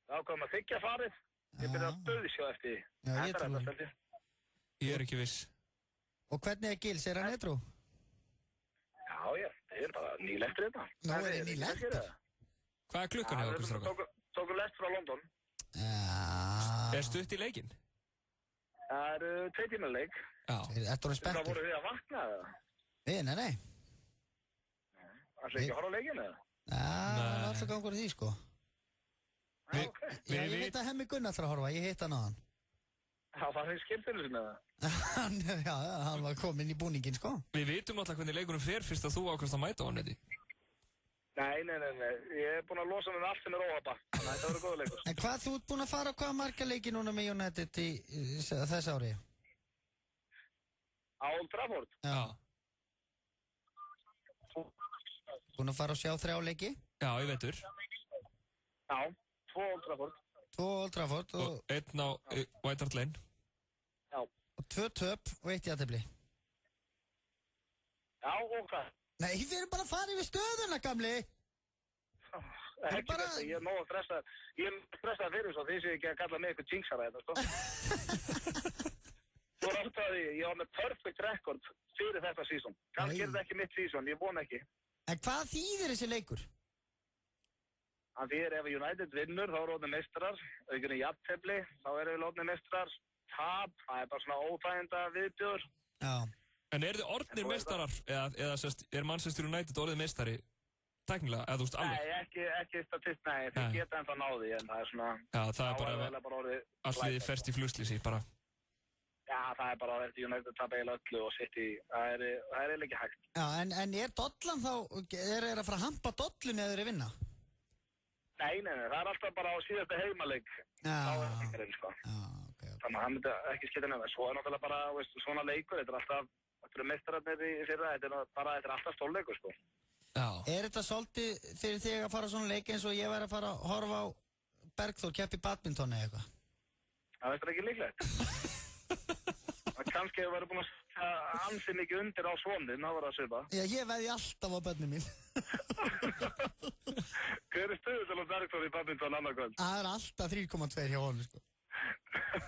Það ákvaðum að þykja farið. Ég byrjaði að döðisjá eftir því. Já, ég trúi það. Ég er ekki viss. Og hvernig Gils? Hann edrú? Já, það er bara nýlegt þetta. Nú er nýlegt? Hvað klukkan hjá okkur, strákar? Tókum lest frá London. Já. Stutt í leikinn? Það 2 tíma leik. Já. Ertu hann spenntur? Það voru við að vakna, eða? Nei. Það ekki að horfa á leikinu, eða? Það er alltaf gangur í því, sko. Ég veit að Hemmi Gunnar þarf að horfa, ég hitt hann á hann. Já, það er skiltinu sinna, eða? Já, hann var kominn í búningin, sko. Við vitum alltaf hvernig leikunum fer fyrst að þú ákvæmst að mæta á hann, Eddi. Nei. Ég er búinn að losa með allt sem er óhapa. Þannig að þetta verður góða leikur. En hvað, þú ert búinn að fara á hvaða marga leiki núna með United í þess ári? Á Old Trafford? Já. Búinn að fara og sjá 3 leiki? Já, ég veitur. Já, 2 Old Trafford. 2 Old Trafford og 1 á White Hart Lane. Já. Og 2 töp og 1 jafntefli. Já, og hvað? Nei, við erum bara að fara yfir stöðuna, gamli. Ekki þetta, ég er nóg að stressa. Ég er stressað fyrir svo, því sé ekki að kalla mig eitthvað jinxara þetta, sko. Svo rátt að ég var með perfect record fyrir þetta season. Kannski er þetta ekki mitt season, ég vona ekki. En hvað þýðir þessi leikur? Hann þýðir ef United vinnur, þá er orðin mestrar. Auðvitað jafntefli, þá erum við orðin mestrar. Tap, það er bara svona óþæginda viðbjóður. Já. En eru þið orðnir mestarar, eða sérst, er Manchester United orðið mestari tæknilega, eða þú veist alveg? Nei, ekki statist, nei, þið geta ennþá náði, en það er svona... Já, það er bara allir ferst í flugslýsi, bara... Já, það er bara að United tapa eiginlega öllu og sitt í... Það er eiginlega ekki hægt. Já, en er dollan þá... Er að fara að hampa dollunni eða þeir að vinna? Nei, það er alltaf bara á síðasta heimaleik. Já. Þá er það ekki reynd, sko. Já, ok. Þannig að hann myndi ekki skita nefna. Svo er náttúrulega bara, veist, svona leikur, þetta er alltaf... Þetta eru meistararnir í fyrra, þetta er alltaf stórleikur, sko. þetta svolítið fyrir þig að fara svona leik eins og ég væri að fara að horfa á Bergþór keppi badminton eða eitthvað? Það er ekki líklegt. Kannski hefur verið búin að ansi mikið undir á svoninn, það var að svipa. Já, ég veði alltaf á börnum mín. Hver er stuðull á Bergþór í badminton annað kvöld? Það er alltaf 3,2 hjá honum, sko.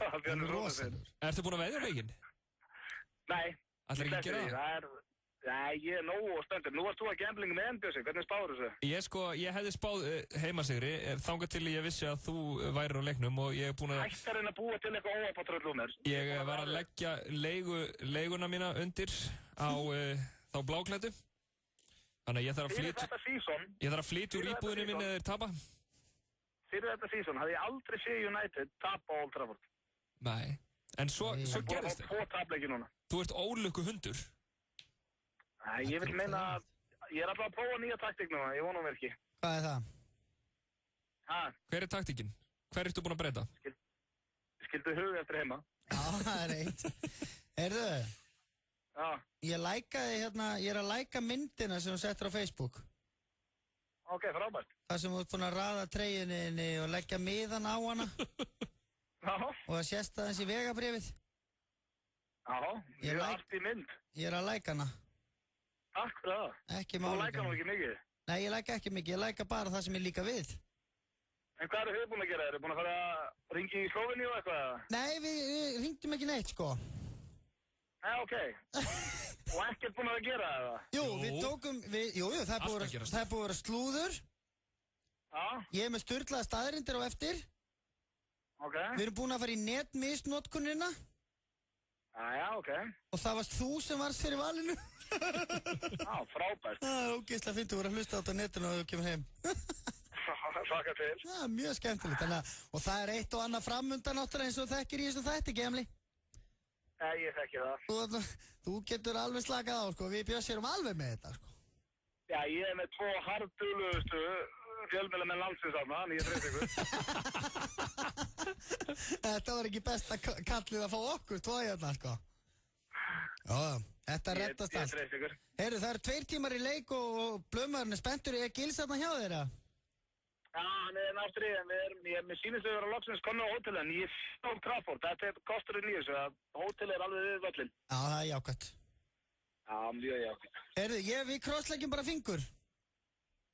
Það er rosalur. Ertu búin að veðja leikinn? Nei. Ætlar ekki að gera það? Nei, ég er nógu spenntur. Nú varst þú að gambling með Bjössi, hvernig spáður þessu? Ég hefði spáð heimasigri, þangað til ég vissi að þú værir á leiknum og ég hef búin að... Hættar en að búa til eitthvað óapatröllum er. Ég var að leggja leiguna mína undir á þá bláklæddu. Þannig að ég þarf að flytja úr íbúðinu minni eða tapa. Fyrir þetta sísón hafði ég aldrei séð United tapa á Old Trafford. Nei, en svo gerist það. Þú ert ólukku hundur. Nei, ég vil meina að ég er alltaf að prófa nýja taktík núna, ég vona verki. Hvað er það? Hver er taktíkin? Hver ertu búin að breyta? Skildu huga eftir heima. Já, það er eitt. Heyrðu? Já. Ég er að læka myndina sem þú settir á Facebook. Ok, frábært. Það sem þú ert búin að raða treyjunni og leggja miðan á hana. Já. Og það sést aðeins í vegabrifið. Já, ég er allt í mynd. Ég er að læka hana. Takk fyrir það. Ekki máli. Þú læka nú ekki mikið? Nei, ég læka ekki mikið. Ég læka bara það sem ég líka við. En hvað eru þið búin að gera? Eru búin að fara að ringi í Slóveníu og eitthvað? Nei, við ringdum ekki neitt, sko. Nei, ok. Og ekkert búin að gera það? Jú, við tókum... Jú, það er búin að vera slúður. Já. Ég er með sturlaða staðrindir á eftir. Ok. Við erum búin að fara í netmisnotkunina. Já, ok. Og það varst þú sem varst fyrir valinu. Já, frábært. Það er ógeðslega fint að vera að hlusta á þetta á netinu og þú kemur heim. Svaka til. Það er mjög skemmtilegt. Og það er eitt og annað framundan náttúrulega eins og þekkir í þessu þætti, Gemli. Nei, ég þekki það. Þú getur alveg slakað á, sko. Við Bjössi erum alveg með þetta, sko. Já, ég er með 2 harðduglugustu fjölmiðlamenn landsins þarna, ég treyst ykkur. Þetta var ekki besta kallið að fá okkur 2 hérna, sko. Já, þetta reddast allt. Ég treyst ykkur. Heyrðu, það eru 2 tímar í leik og blöðmaðurinn er spenntur. Er Gils þarna hjá þeirra? Já, hann er náttúrulega, mér sýnist að vera loksins konu á hótelin, ég er á Trafford, þetta er kosturinn í þessu, að hótel er alveg við völlin. Já, það er jákvæmt. Já, mjög jákvæmt. Heyrðu, við krossleggjum bara fingur.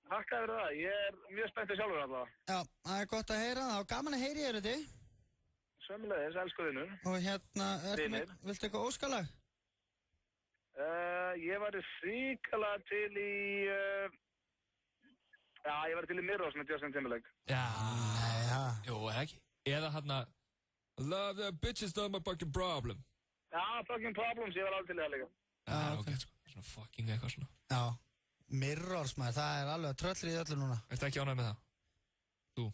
Takk fyrir það, ég er mjög spenntið sjálfur alltaf. Já, það er gott að heyra, það var gaman að heyri þér þetta. Sömulegis, elskuðinu. Og viltu eitthvað óskalag? Ég væri ríkala til í... Já, ég væri til í Mirrors með Justin Timberlake. Já. Jú, ekki. Eða hérna... Love the bitches, not my fucking problem. Já, fucking problems, ég var alveg til það líka. Já, ok, sko. Svona fucking eitthvað svona. Já. Mirrors, maður, það er alveg tröllrið í öllu núna. Ertu ekki ánægð með það? Þú?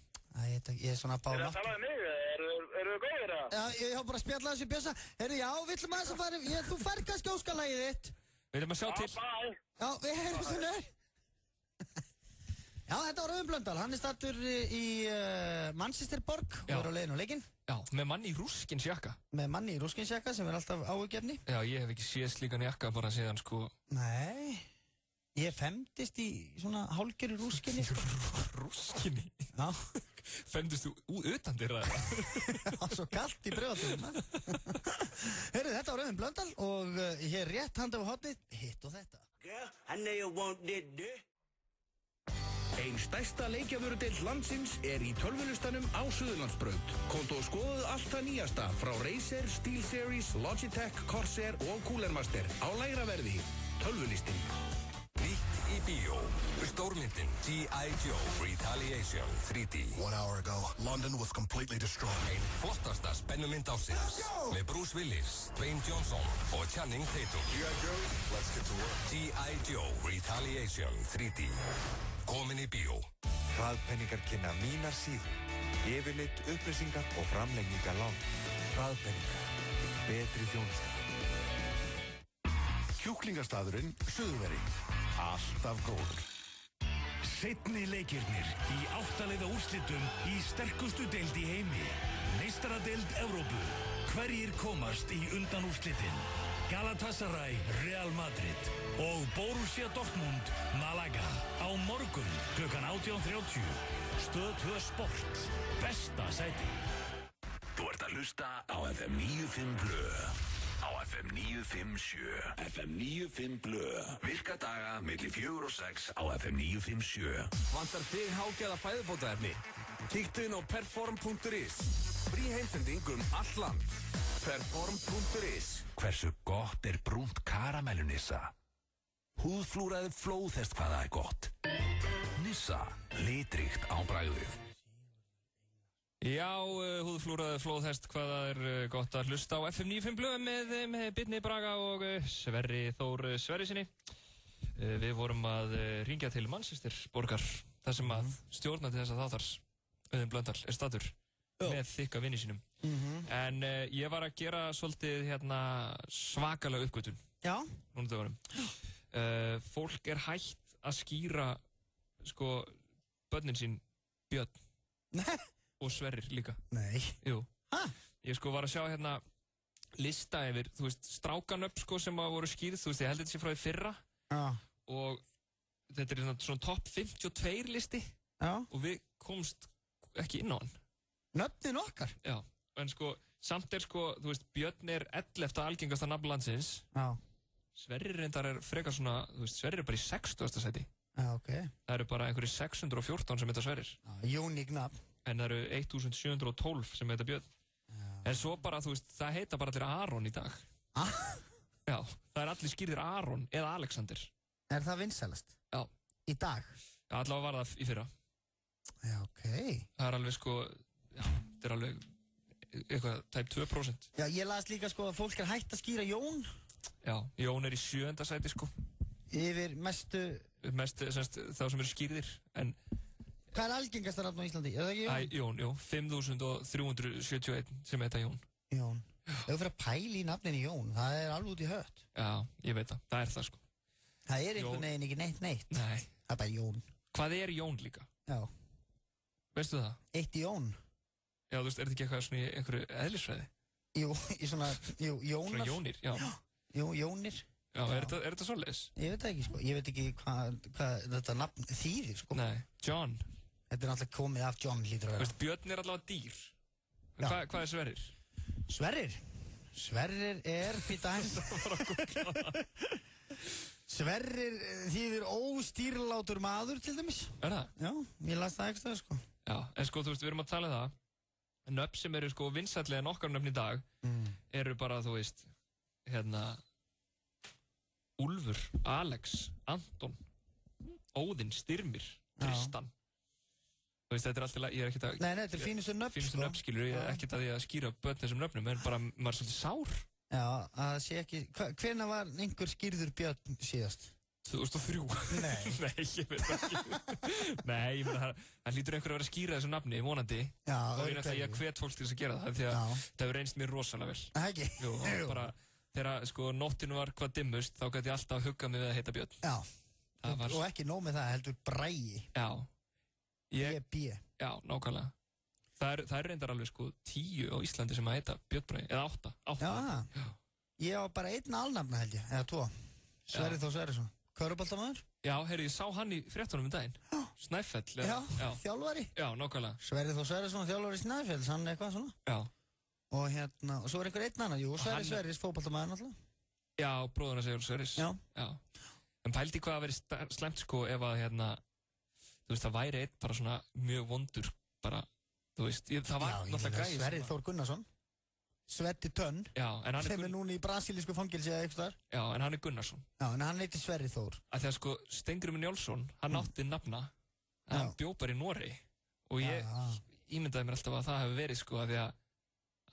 Ég er svona að bála. Er það að tala um mig? Eru þið góðir það? Já, ég hafa bara spjallað þessu Bjössa. Heyrðu, já, við ætlum aðeins að fara... Þú fær kannski óskalagið þitt. Við ætlum að sjá til. Já, við heyrum svona. Já, þetta var Auðun Blöndal. Hann er stattur í Manchesterborg og er á leiðinu á leikinn. Já, með manni í rúskinsjakka. Með manni í rúskinsjakka sem er alltaf áhuggefni. Já, ég hef ekki séð slíkan jakka bara síðan, sko. Nei... Ég femdist í svona hálfgerðu rúskinni, sko. Rúskinni? Já. Femdist þú utan þér það? Já, svo kallt í brjóðatunum. Heyrðu, þetta var Auðun Blöndal og hér rétt handa á hotnið, hitt og þetta. Ein stærsta leikjavörudeild landsins er í tölvulistanum á Suðurlandsbraut. Komdu og skoðuðu allt það nýjasta frá Razer, SteelSeries, Logitech, Corsair og Cooler Master á lægra verði. Tölvulistin. Nýtt í bíó. Stórmyndin G.I. Joe Retaliation 3D. 1 hour ago, London was completely destroyed. Ein flottasta spennumynd ársins. Með Bruce Willis, Dwayne Johnson og Channing Tatum. G.I. Joe, let's get to work. G.I. Joe Retaliation 3D. Komin í bíó. Hraðpenningar kynna mínar síður. Yfirleitt, upplýsingar og framlengingar lán. Hraðpenningar. Betri þjónusta. Kjúklingastaðurinn Suðurveri. Alltaf góður. Seinni leikirnir í 8 liða úrslitum í sterkustu deild í heimi. Meistaradeild Evrópu. Hverjir komast í undanúrslitin? Galatasaray, Real Madrid og Borussia Dortmund, Malaga á morgun klukkan 18:30. Stöð 2 Sport, besta sæti. Þú ert að hlusta á FM 95 Blö. Á FM 957. FM 95 Blö. Virka daga milli 4 og 6 á FM 957. Vantar þig hágæða fæðubótaefni? Kíktu inn á perform.is. Frí heimsending allt land. Perform.is. Hversu gott brúnt karamellu Nissa? Húðflúraði flóðhest hvað það gott. Nissa, litríkt á bragðið. Já, húðflúraði flóðhest hvað það gott að hlusta á FM 95 Blö með Birni Braga og Sverri Þór Sverrisinni. Við vorum að ringja til Manchester borgar, þar sem að stjórnandi þessa þáttars, Auðun Blöndal, staddur með þykka vinni sínum. En ég var að gera svolítið svakalega uppgötun. Já. Núna dögunum. Fólk hætt að skýra börnin sín Björn. Nei. Og Sverrir líka. Nei. Jú. Hæ? Ég var að sjá lista yfir, strákanöfn sem voru skýrð, ég held þetta sé frá því fyrra. Já. Og þetta svona topp 52 listi. Já. Og við komst ekki inn á hann. Nöfnin okkar? Já. En samt Björn 11. algengasta nafn landsins. Já. Sverrir reyndar frekar svona, Sverrir bara í 60. sæti. Já, ok. Það eru bara einhverjir 614 sem heita Sverrir. Já, uník nafn. En það eru 1712 sem heita Björn. Já. En svo bara, það heita bara allir Aron í dag. Já, það allir skýrðir Aron eða Alexander. Er það vinsælast? Já. Í dag? Já, allavega var það í fyrra. Já, ok. Það alveg já, þetta alveg eitthvað tæp 2%. Já, ég las líka að fólk hætt að skýra Jón. Já, Jón í 7. sæti Yfir mestu þá sem eru skýrðir, en hvað algengasta nafn á Íslandi? Er það ekki Jón? Jón, 5371 sem heita Jón. Jón. Ef þú fyrir að pæla í nafninni Jón, það alveg út í hött. Já, ég veit það það. Það einhvern veginn ekki neitt. Nei. Það bara Jón. Hvað Jón líka? Já. Veistu það? Eitt Jón. Já, þetta ekki eitthvað svona í einhverju eðlisfræði? Jú, í Jónar. Svona Jónir, já. Jú, Jónir. Já, er þetta svoleiðis? Ég veit ekki, Ég veit ekki hvað þetta nafn þýðir, Nei, John. Þetta náttúrulega komið af John, hlýtur að vera. Björn allavega dýr. Hvað Sverrir? Sverrir? Sverrir býta hans. Sverrir þýðir óstýrlátur maður, til dæmis. Er það? Já, ég las það ekki það, Já, en við erum að tala það. Nöfn sem eru vinsællega en okkar nöfn í dag eru bara, Úlfur, Alex, Anton, Óðinn, Styrmir, Tristan. Þetta alltaf, ég ekkert að... Nei, þetta fínustu nöfn, Fínustu nöfn, skilur, ég ekkert að ég að skýra börn þessum nöfnum, en bara, maður svolítið sár. Já, að sé ekki... Hvenær var einhver skýrður Björn síðast? 2003. Nei. Nei, ég veit ekki. Nei, ég meina, það hlýtur einhver að vera að skýra þessu nafni, vonandi. Já, og ég hvet fólk til þess að gera það, því að það hefur reynst mér rosalega vel. Ekki? Jú, bara... Þegar nóttinu var hvað dimmust, þá gæti ég alltaf að hugga mig við að heita Björn. Já, og ekki nóg með það, heldur Bragi. Já. B. Já, nákvæmlega. Það reyndar alveg 10 á Íslandi sem að heita Björn Bragi, eða 8. Já. Ég á bara einn alnafna held ég, eða 2. Sverrir Þór Sverrisson. Köruboltamaður? Já, ég sá hann í fréttunum daginn. Snæfell. Já, þjálfari. Já, nákvæmlega. Sverrir Þór Sverrisson, þjálfari Snæfells, hann eitthvað svona. Já. Og svo einhver einn annan, Sverris, fótboltamaður náttúrulega. Já, bróðurna Sigurður Sverris. Já. En pældi hvað að vera slæmt ef að það væri einn bara svona mjög vondur, bara, það var náttúrulega gæði. Sverrir Þór Gunnarsson, Svetti Tönn, sem núna í brasilísku fangilsi eða eitthvað þar. Já, en hann Gunnarsson. Já, en hann heitir Sverrir Þór. Að því að Steingrímur Njálsson, hann átti nafna, hann bjó bara í Noregi. Og ég ímyndaði mér alltaf að það hefði verið að því að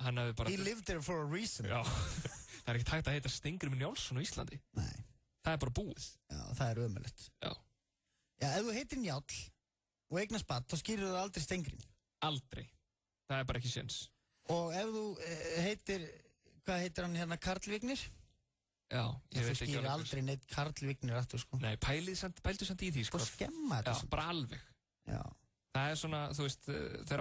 hann hefði bara... He lived there for a reason. Já, það ekkert hægt að heita Steingrímur Njálsson á Íslandi. Nei. Það bara búið. Já, það ömurlegt. Já. Já, ef þú heitir Njáll og eignast barn, þá skýrur þú aldrei Steingrím. Aldrei. Það bara ekki séns. Og ef þú heitir, hvað heitir hann Karl Vignir? Já, ég veit ekki alveg. Þú skýrir aldrei neitt Karl Vignir aftur, Nei, pældu samt í því, Og skemma þetta. Já, bara alveg. Já. Það svona, þú veist, þegar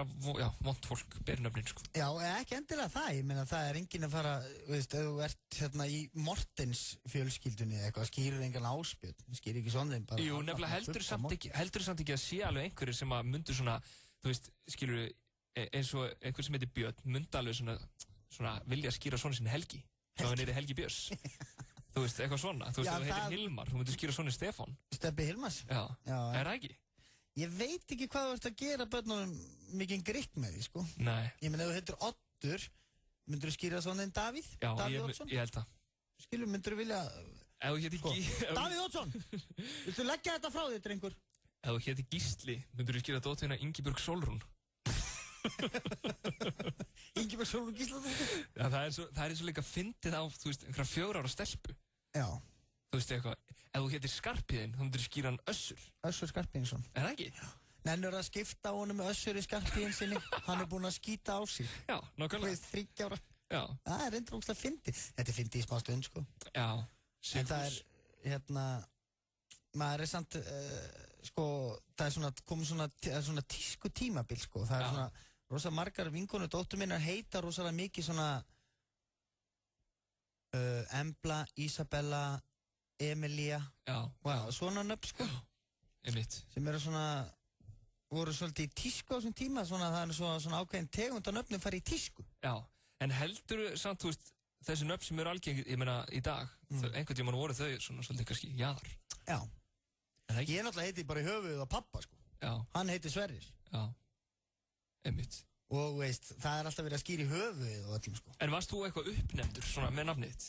vont fólk ber nöfnin, sko. Já, ekki endilega það, ég meina það enginn að fara, veist, ef þú ert hérna í Mortens fjölskyldunni eða eitthvað, skýrir engan Ásbjörn, skýrir ekki svona þeim bara. Jú, nefnilega heldur samt ekki að sé alveg einhverjir sem að myndu svona, þú veist, skilur eins og einhver sem heitir Björn, myndi alveg svona vilja skýra svona sinni Helgi, svo hann er Helgi Björns. Þú veist, eitthvað svona, þú veist, ef þú heitir Hilmar, þú myndir skýra svona Stefán. Stebbi Hilmars? Já, er það ekki? Ég veit ekki hvað þú ert að gera börnunum mikið grikk með því, sko. Nei. Ég meina, ef þú heitir Oddur, myndur þú skýra svona en Davíð? Já, Davíð Oddsson? Ég held það. Skilur, myndur þú vilja... Ef þú heitir Davíð Oddsson! Viltu leggja þetta frá þér, drengur? Ef þú heitir Gísli, myndur þú skýra dótturina Ingibjörg Sólrún. Ingibjörg Sólrún Gísladóttir? Já, það er eins og líka fyndið á, þú veist, einhverja 4 ára stelpu. Já. Þú veist eitthvað, ef þú heitir Skarphéðinn, þá myndir þú skýra hann Össur. Össur Skarphéðinsson. Er það ekki? Nennur að skipta á honum með Össur í Skarphéðinsinni, hann er búinn að skýta á sig. Já, nákvæmlega. Þú veist, 30 ára. Já. Það er reyndar ógeðslega fyndið. Þetta er fyndið í smá stund, sko. Já, en það er, hérna, maður er samt, sko, það er svona, komið svona tísku tímabil, sko. Það er svona, rosa margar vinkonu dóttur minnar heita rosalega mikið svona, Embla, Isabella, Emilia, svona nöfn, sko. Einmitt. Sem eru svona, voru svolítið í tísku á þessum tíma, svona það er svona ákveðin tegund á nöfnum farið í tísku. Já, en heldur samt, þú veist, þessi nöfn sem eru algengt, ég meina, í dag, einhvern tímann voru þau svona svolítið kannski jaðar. Já. Ég náttúrulega heiti bara í höfuðið á pappa, sko. Já. Hann heiti Sverrir. Já. Einmitt. Og veist, það er alltaf verið að skýra í höfuðið og öllum, sko. En varst þú eitthvað uppnefndur, svona, með nafnið þitt?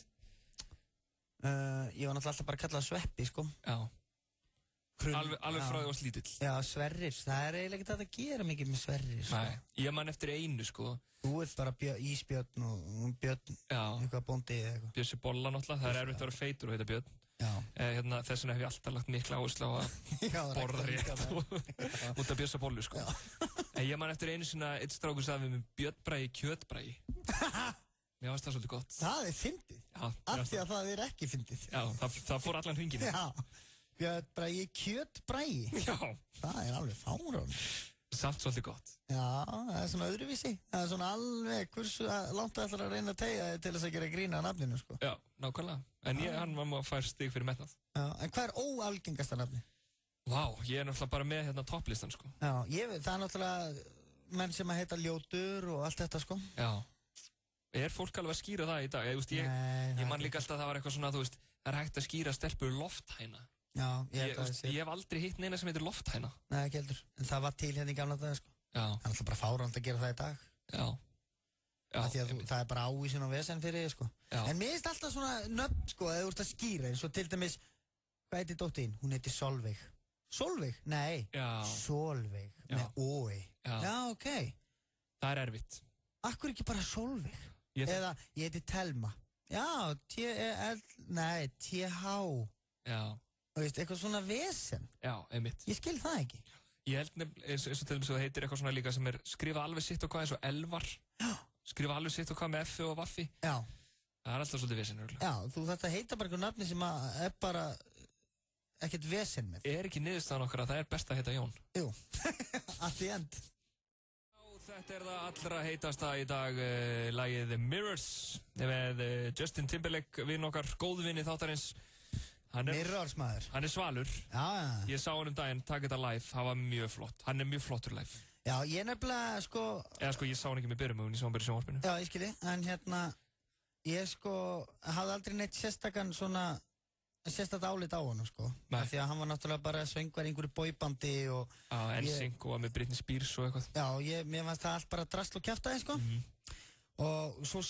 Ég var náttúrulega alltaf bara að kalla það Sveppi, sko. Já. Alveg frá því varst lítill. Já, Sverrir, það er eiginlega ekki að gera mikið með Sverrir, sko. Nei, ég man eftir einu, sko. Þú ert bara Ísbjörn og Björn, eitthvað bóndi eða eitthvað. Bjössi Bolla náttúrulega, það er erfitt að vera feitur og heita Björn. Já. Þess vegna hef ég alltaf lagt mikla áherslu á að borða rétt út af Bjössa Bollu, sko. En ég man eftir einu svona, eitt strákur sagði við með Björnbragi kjötbragi. Mér fannst það svolítið gott. Það er fyndið. Já. Af því að það er ekki fyndið. Já, það fór allan hringinu. Já. Björnbragi kjötbragi. Já. Það er alveg fárán. Samt svolítið gott. Já, það er svona öðruvísi. Það er svona alveg, hversu langt það ætlar að reyna að tegja til þess að gera grína að nafninu, sko. Já, nákvæmlega. En hann var maður að færa stig fyrir metnað. Já, en hvað er óalgengasta nafni? Vá, ég er náttúrulega bara með hérna topplistan, sko. Já, það er náttúrulega menn sem að heita Ljótur og allt þetta, sko. Já. Er fólk alveg að skýra það í dag? Ég man líka alltaf að það var eitthvað svona, þú veist, það er hægt að skýra stelpur lofthæna. Já, ég hef aldrei hitt neina sem heitir lofthæna. Nei, ekki heldur. En það var til hérna í gamla daga, sko. Já. Það er alltaf bara fáránlegt að gera það í dag. Já. Því að það er bara ávísin og vesen fyrir þig, sko. Já. En mér finnst alltaf svona nöfn, sko, að þú ert að skýra, eins og til dæmis, hvað heitir dóttin? Hún heitir Solveig. Solveig? Nei. Já. Solveig. Með ói. Já, ok. Það er erfitt. Akkur ekki bara Solveig? Eða, ég heiti Telma. Já, T-H. Já. Þú veist, eitthvað svona vesen. Já, einmitt. Ég skil það ekki. Ég held nefnilega, eins og til dæmis að það heitir eitthvað svona líka sem er skrifa alveg sitt og hvað eins og Elvar. Já. Skrifa alveg sitt og hvað með F og Vaffi. Já. Það er alltaf svolítið vesen, örgulega. Já, þú þetta heita bara eitthvað nafni sem er bara ekkert vesen með. Er ekki niðurstaðan okkar að það er best að heita Jón? Jú, at the end. Þetta er það allra heitasta í dag, lagið The Mirrors með Justin Timberlake, vinn okkar, góðvinni þáttarins. Mirrors maður. Hann er svalur. Já. Ég sá hann daginn, taka þetta live, það var mjög flott. Hann er mjög flottur live. Já, ég nefnilega, sko... Eða sko, ég sá hann ekki með byrjumögun, ég sá hann bara í sjónvarpinu. Já, ég skilji, en hérna, ég sko, hafði aldrei neitt sérstakann svona, sérstakt álit á honum, sko. Nei. Því að hann var náttúrulega bara söngvar í einhverju boybandi og... Já, NSYNC og með Britney Spears og eitthvað. Já, mér fannst það allt bara drasl og kjaftaði, sko. Og svo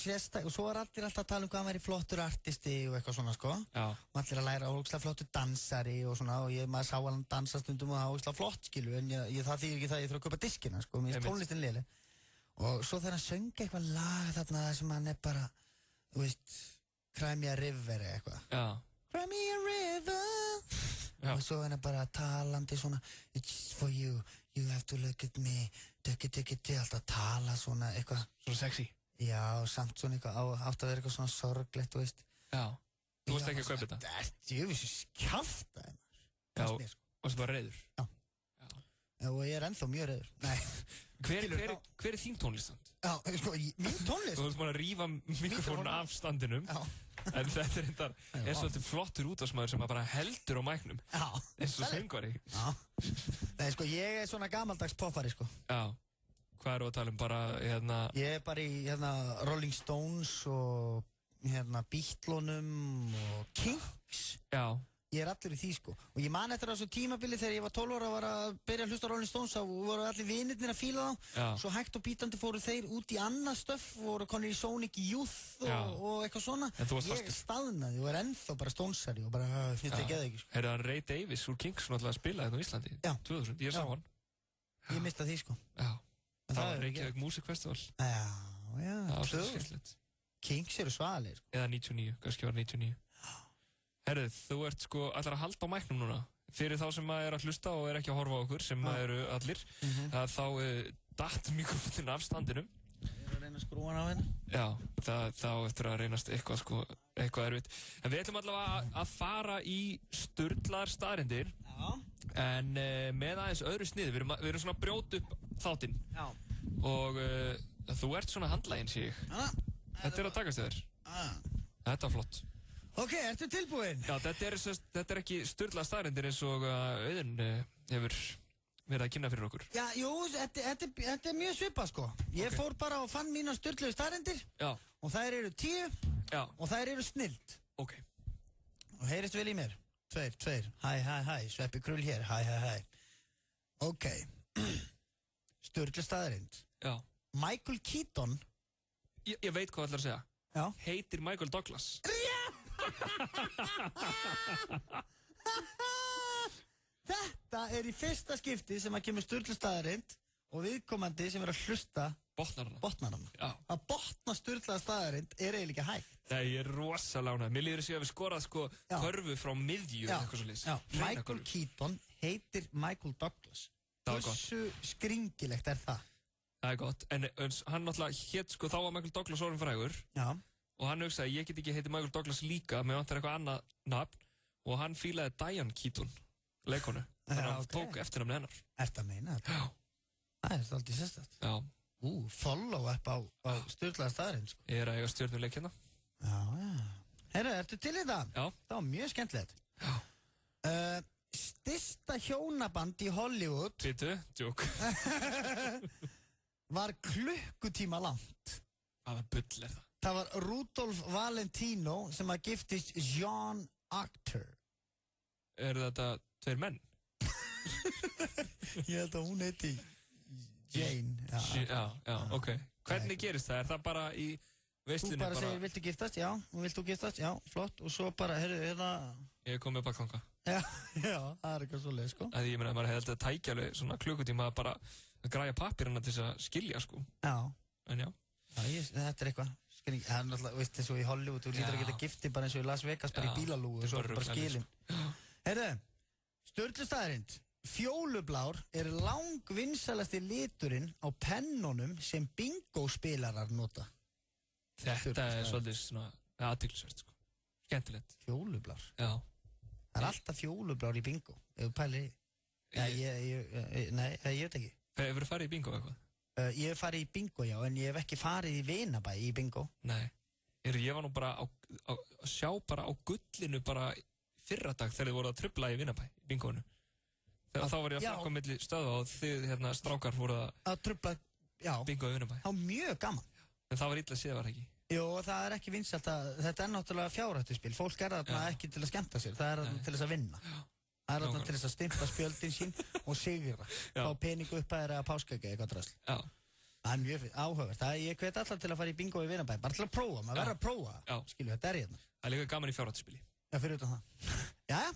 er allir alltaf að tala um hvað hann væri flottur artisti og eitthvað svona, sko. Já. Og allir að læra ógeðslega flottur dansari og svona, og maður sá hann dansa stundum og það var ógeðslega flott, skilu, en það þýðir ekki það að ég þurfa að kaupa diskina, sko, mér finnst tónlistin léleg. Og svo þegar hann söng eitthvað lag þarna sem hann er bara, þú veist, Cry Me a River eða eitthvað. Já. Cry Me a River. Já. Og svo hann er bara talandi svona, It's for you, you have to look at me, alltaf tala svona eitthvað. Svona sexy. Já, samt svona eitthvað átt að vera eitthvað svona sorglegt, þú veist. Já. Þú veist ekki að kaupa þetta? Það er djöfisins kjaftaði, maður. Já, varstu bara reiður? Já. og ég ennþá mjög reiður. Nei. Hver þín tónliststand? Já, sko, mín tónlist? Þú ert búin að rífa mikrofónun af standinum. Já. En þetta er svolítið flottur útvarpsmaður sem bara heldur á mæknum. Já. Eins og söngvari. Já. Nei, sko, ég svona gamaldags poppari, sko. Já. Hvað eru að tala bara, Ég bara í, Rolling Stones og, Beatlesum og Kinks. Já. Ég allur í því, sko. Og ég man eftir þessu tímabili þegar ég var 12 ára og var að byrja að hlusta á Rolling Stones, þá voru allir vinirnir að fíla þá. Já. Svo hægt og bítandi fóru þeir út í annað stöff, voru konir í Sonic Youth og eitthvað svona. Ég staðnaði og ennþá bara Stonesari og bara finnst ég geða ekki, sko. Heyrðu hann Ray Davies úr Kinks náttúrulega að spila þetta á Íslandi? Já. 2000, ég sá hann. Ég mista því, sko. Já. Það var Reykjavík Music Festival. Já. Það var svo skemmtilegt. Kinks eru svalir. Eða 99, kannski var 99. Herðu, þú ert sko allar að halda á mæknum núna. Fyrir þá sem er að hlusta og er ekki að horfa á okkur, sem eru allir, þá datt mikrofónin af standinum. Ég er að reyna að skrúa hann á henni. Já, þá eftir að reynast eitthvað erfitt. En við ætlum allavega að fara í sturlaðar staðreyndir. Já. En með aðeins öðru sniði. Við erum svona að brjóta upp þáttinn. Já. Og þú ert svona handlaginn, sé ég. Já. Þetta er að takast þér. Þetta er flott. Ok, ertu tilbúinn? Já, þetta er ekki sturlaðar staðreyndir eins og Auðun hefur verið að kynna fyrir okkur. Já, jú, þetta er mjög svipað, sko. Ég fór bara og fann mína sturluðu staðreyndir. Já. Og þær eru 10. Já. Og þær eru snilld. Ok. Og heyrist vel í mér. 2. Hæ. Sveppi Krull hér. Hæ. Ok. Sturluð staðreind. Já. Michael Keaton. Ég veit hvað ætlar að segja. Já. Heitir Michael Douglas. Þetta er í fyrsta skipti sem að kemur sturluð staðreind og viðkomandi sem er að hlusta botnar hana. Já. Að botna sturlaða staðreind er eiginlega ekki hægt. Nei, ég er rosalega ánægður. Mér líður að við skorað körfu frá miðju eða eitthvað svoleiðis. Já, Michael Keaton heitir Michael Douglas. Hversu skringilegt er það? Það er gott, en hann náttúrulega hétt þá var Michael Douglas orðinn frægur. Já. Og hann hugsaði, ég get ekki heiti Michael Douglas líka, mér vantar eitthvað annað nafn. Og hann fílaði Diane Keaton, leikonu. Þannig að hann tók eftirnafni hennar. Ertu að meina þetta? Já. Það er alltaf sérstætt. Já. Follow-up á sturlaða staðreind, sko. Ég er að eiga stjörnuleik hérna. Já. Herru, ertu til í það? Já. Það var mjög skemmtilegt. Já. Stærsta hjónaband í Hollywood. Bittu, djók. Var klukkutíma langt. Hvaða bull er það? Það var Rudolf Valentino sem að giftist Jean Actor. Er þetta 2 menn? Ég held að hún heiti Jane. Já, ok. Hvernig gerist það? Er það bara í veislunni? Þú bara segir, viltu giftast? Já. Og viltu giftast? Já, flott. Og svo bara, hérna... Ég kom með bakþanga. Já, það er eitthvað svo leið, sko. Ég meina, maður hefði alltaf tækja alveg svona klukkutíma að bara græja pappirina til þess að skilja, sko. Já. En já. Þetta er eitthvað. Það er náttúrulega, veist, eins og í Hollywood, þú lítur að geta gifti bara eins og í Las Vegas, bara í bílalúgu og svo bara skilin. Heyrðu, sturluð staðreind. Fjólublár er langvinsælasti liturinn á pennunum sem bingo-spilarar nota. Þetta er svolítið svona athyglisvert, sko. Skemmtilegt. Fjólublár? Já. Það er alltaf fjólublár í bingo, ef þú pælir í. Nei, ég veit ekki. Hefur þú farið í bingo eitthvað? Ég hef farið í bingo, já, en ég hef ekki farið í Vinabæ í bingo. Nei. Ég var nú bara að sjá bara á gullinu bara fyrradag þegar þið voru að trufla í Vinabæ, í bingoinu. Þá var ég að flakka milli stöða og þið, strákar voru að trufla, bingo í Vinabæ. Það var mjög gaman. En það var illa séð, var það ekki? Jú, það er ekki vinsælt þetta er náttúrulega fjárhættuspil. Fólk er þarna ekki til að skemmta sér, það er þarna til þess að vinna. Það er þarna til þess að stimpla spjöldin sín og sigra. Fá peningu upp að þeirra páskækja eitthvað drasl. Já. Það er mjög áhugavert. Ég hvet allar til að fara í bingo í Vinabæ, bara til að prófa, maður verður að prófa. Skilju, þetta er hérna. Það er líka gaman í fjárhættuspili. Já, fyrir utan það. Jæja,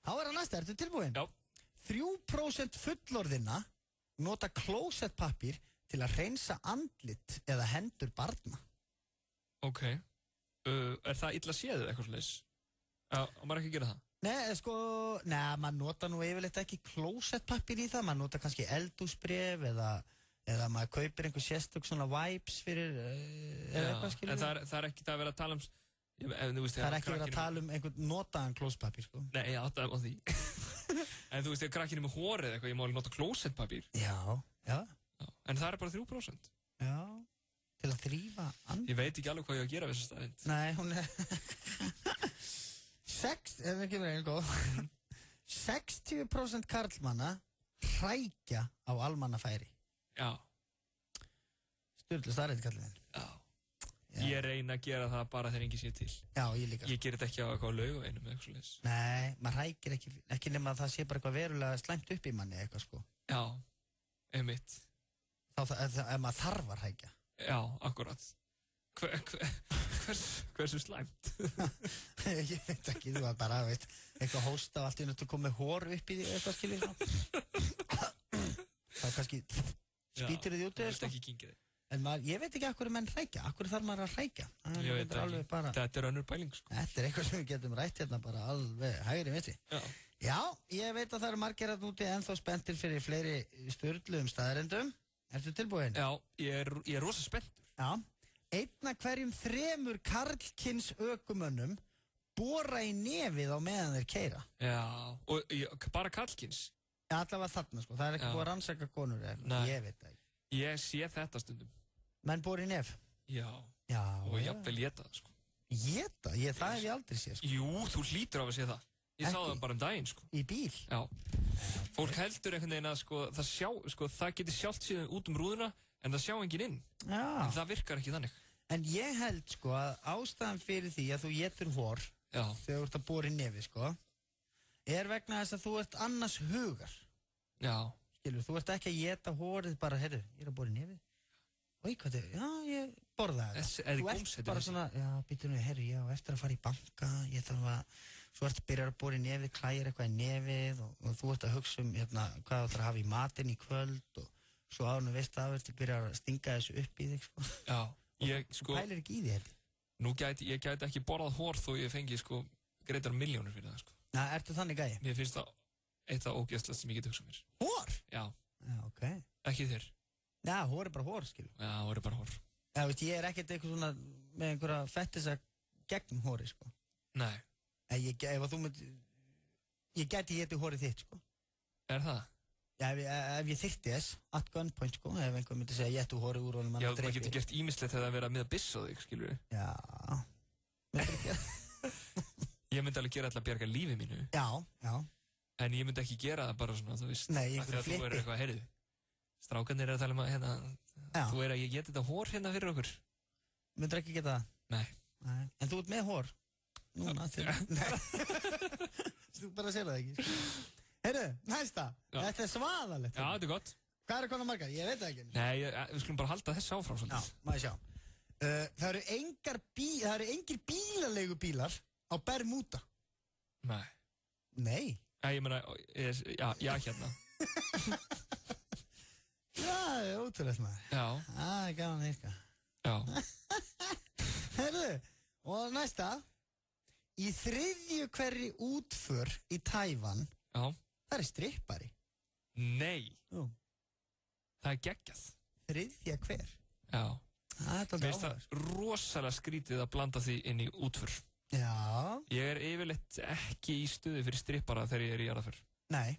þá er það næsta, ertu tilbúin? Já. 3% fullorðinna nota klósettpappír til að hreinsa andlit eða hendur barna. Ok. Er það illa séð eitthvað svoleiðis? Og maður ekki gera það? Nei, maður nota nú yfirleitt ekki klósettpappír í það, maður nota kannski eldhúsbréf eða maður kaupir einhver sérstök svona vibes fyrir eitthvað, skilur. En það er ekki það að vera að tala um Það ekki verið að tala einhvern notaðan klósettpappír, sko. Nei, ég áttaði á því. En þú veist, ef krakkinn með hórið eitthvað, ég má alveg nota klósettpappír. Já. En það bara 3%. Já, til að þrífa Ég veit ekki alveg hvað ég á að gera við þessa staðrind. Nei, hún 60% karlmanna hrækja á almannafæri. Já. Sturlu staðrind, kallið minn. Já. Ég reyna að gera það bara þegar enginn sé til. Já, ég líka. Ég ger þetta ekki á eitthvað laugaveinum eða eitthvað svoleiðis. Nei, maður hrækir ekki nema að það sé bara eitthvað verulega slæmt upp í manni eitthvað, sko. Já, einmitt. Ef maður þarf að hrækja. Já, akkurat. Hversu slæmt? Ég veit ekki, þú var bara, veit, eitthvað hósta og allt í náttúrulega komið hór upp í því eitthvað, skiljið svona. Það kannski spýtir þið út eða, sko. Ekki kynkið þið. En ég veit ekki af hverju menn hrækja, af hverju þarf maður að hrækja? Ég veit ekki, þetta önnur pæling, sko. Þetta eitthvað sem við getum rætt hérna bara alveg hægri mitti. Já, ég veit að það eru margir að úti ennþá spenntir fyrir fleiri sturluðum staðrendum. Ertu tilbúin? Já, ég er rosa spenntur. Já, 1 af hverjum 3 karlkyns ökumönnum bora í nefið á meðan þeir keyra. Já, og bara karlkyns? Já, allavega þarna, sko, það ekki búið að rannsaka konur eða, ég veit það ekki. Ég sé þetta stundum. Menn bor í nef? Já. Og jafnvel éta það, sko. Éta? Það hef ég aldrei séð, sko. Jú, þú hlýtur af að sé það. Ég sá það bara daginn, sko. Í bíl? Já. Fólk heldur einhvern veginn að, það getur sjálft síðan út rúðuna, en það sjá enginn inn. Já. En það virkar ekki þannig. En ég held, sko, að ástæðan fyrir því að þú étur hór, þegar þú ert að bora í nefi, sko, er vegna þess að þú ert annars hugar. Já. Skilur, þú ert ekki að éta hórið bara, heyrðu, ég er að bora í nefið. Oi, hvað þið, já, ég borða það. Þú ert bara svona, já, býtum við, heyrðu, já, eftir að fara í banka, ég þarf að, svo ert að byrja að bora í nefið, klæðir eitthvað í nefið og þú ert að hugsa hérna, hvað þú ætlar að hafa í matinn í kvöld og svo ánum veist að þú ert að byrja að stinga þessu upp í þig, sko. Já, þú pælir ekki í því, heyrðu. Nú ég gæti ekki borðað hór þó ég fengi, greitar milljónir fyrir það, sko. Na, ertu þannig gæi? Mér finnst það eitt af ógeðslegast sem ég geti hugsað mér. Hór? Já. Já, ok. Ekki þér? Já, hór er bara hór, skilur. Já, hór er bara hór. Já, veist, ég er ekkert eitthvað svona með einhverja fettisa gegn hóri, sko. Nei. Ef þú myndi, ég geti getið hórið þitt, sko. Er það? Já, ef ég þyrfti þess, at gunpoint, sko, ef einhver myndi segja, ég ættu hórið úr honum. Já, þú getur gert ímislegt þegar það verið að miða byss á þig, skilur við? Já. Ég myndi alveg gera alltaf að bjarga lífi mínu. Já. En ég myndi ekki gera það bara svona, þú veist. Nei, einhver flippi. Þegar þú er eitthvað, heyrðu, strákarnir að tala að, hérna, þú að ég geti þetta hór hérna fyrir okkur. Myndir ekki geta það? Nei. En þú ert með hór? Núna, Nei. Þú bara sér það ekki. Heyrðu, næsta. Þetta er svaðalegt. Já, þetta er gott. Hvað eru konar margar? Ég veit það ekki. Nei, við skulum bara halda þess áfram svolítið. Já, maður sjá. Það eru engir bílaleigubílar á Bermuda. Nei. Nei? Ég meina, já, hérna. Já, það er ótrúlega maður. Já. Það er gaman að yrka. Já. Heyrðu, og næsta. Í 3. hverri útför í Tævan, það er strippari. Nei. Jú. Það er geggjað. 3. hver? Já. Það er mér finnst það rosalega skrítið að blanda því inn í útför. Já. Ég er yfirleitt ekki í stuði fyrir strippara þegar ég er í jarðarför. Nei.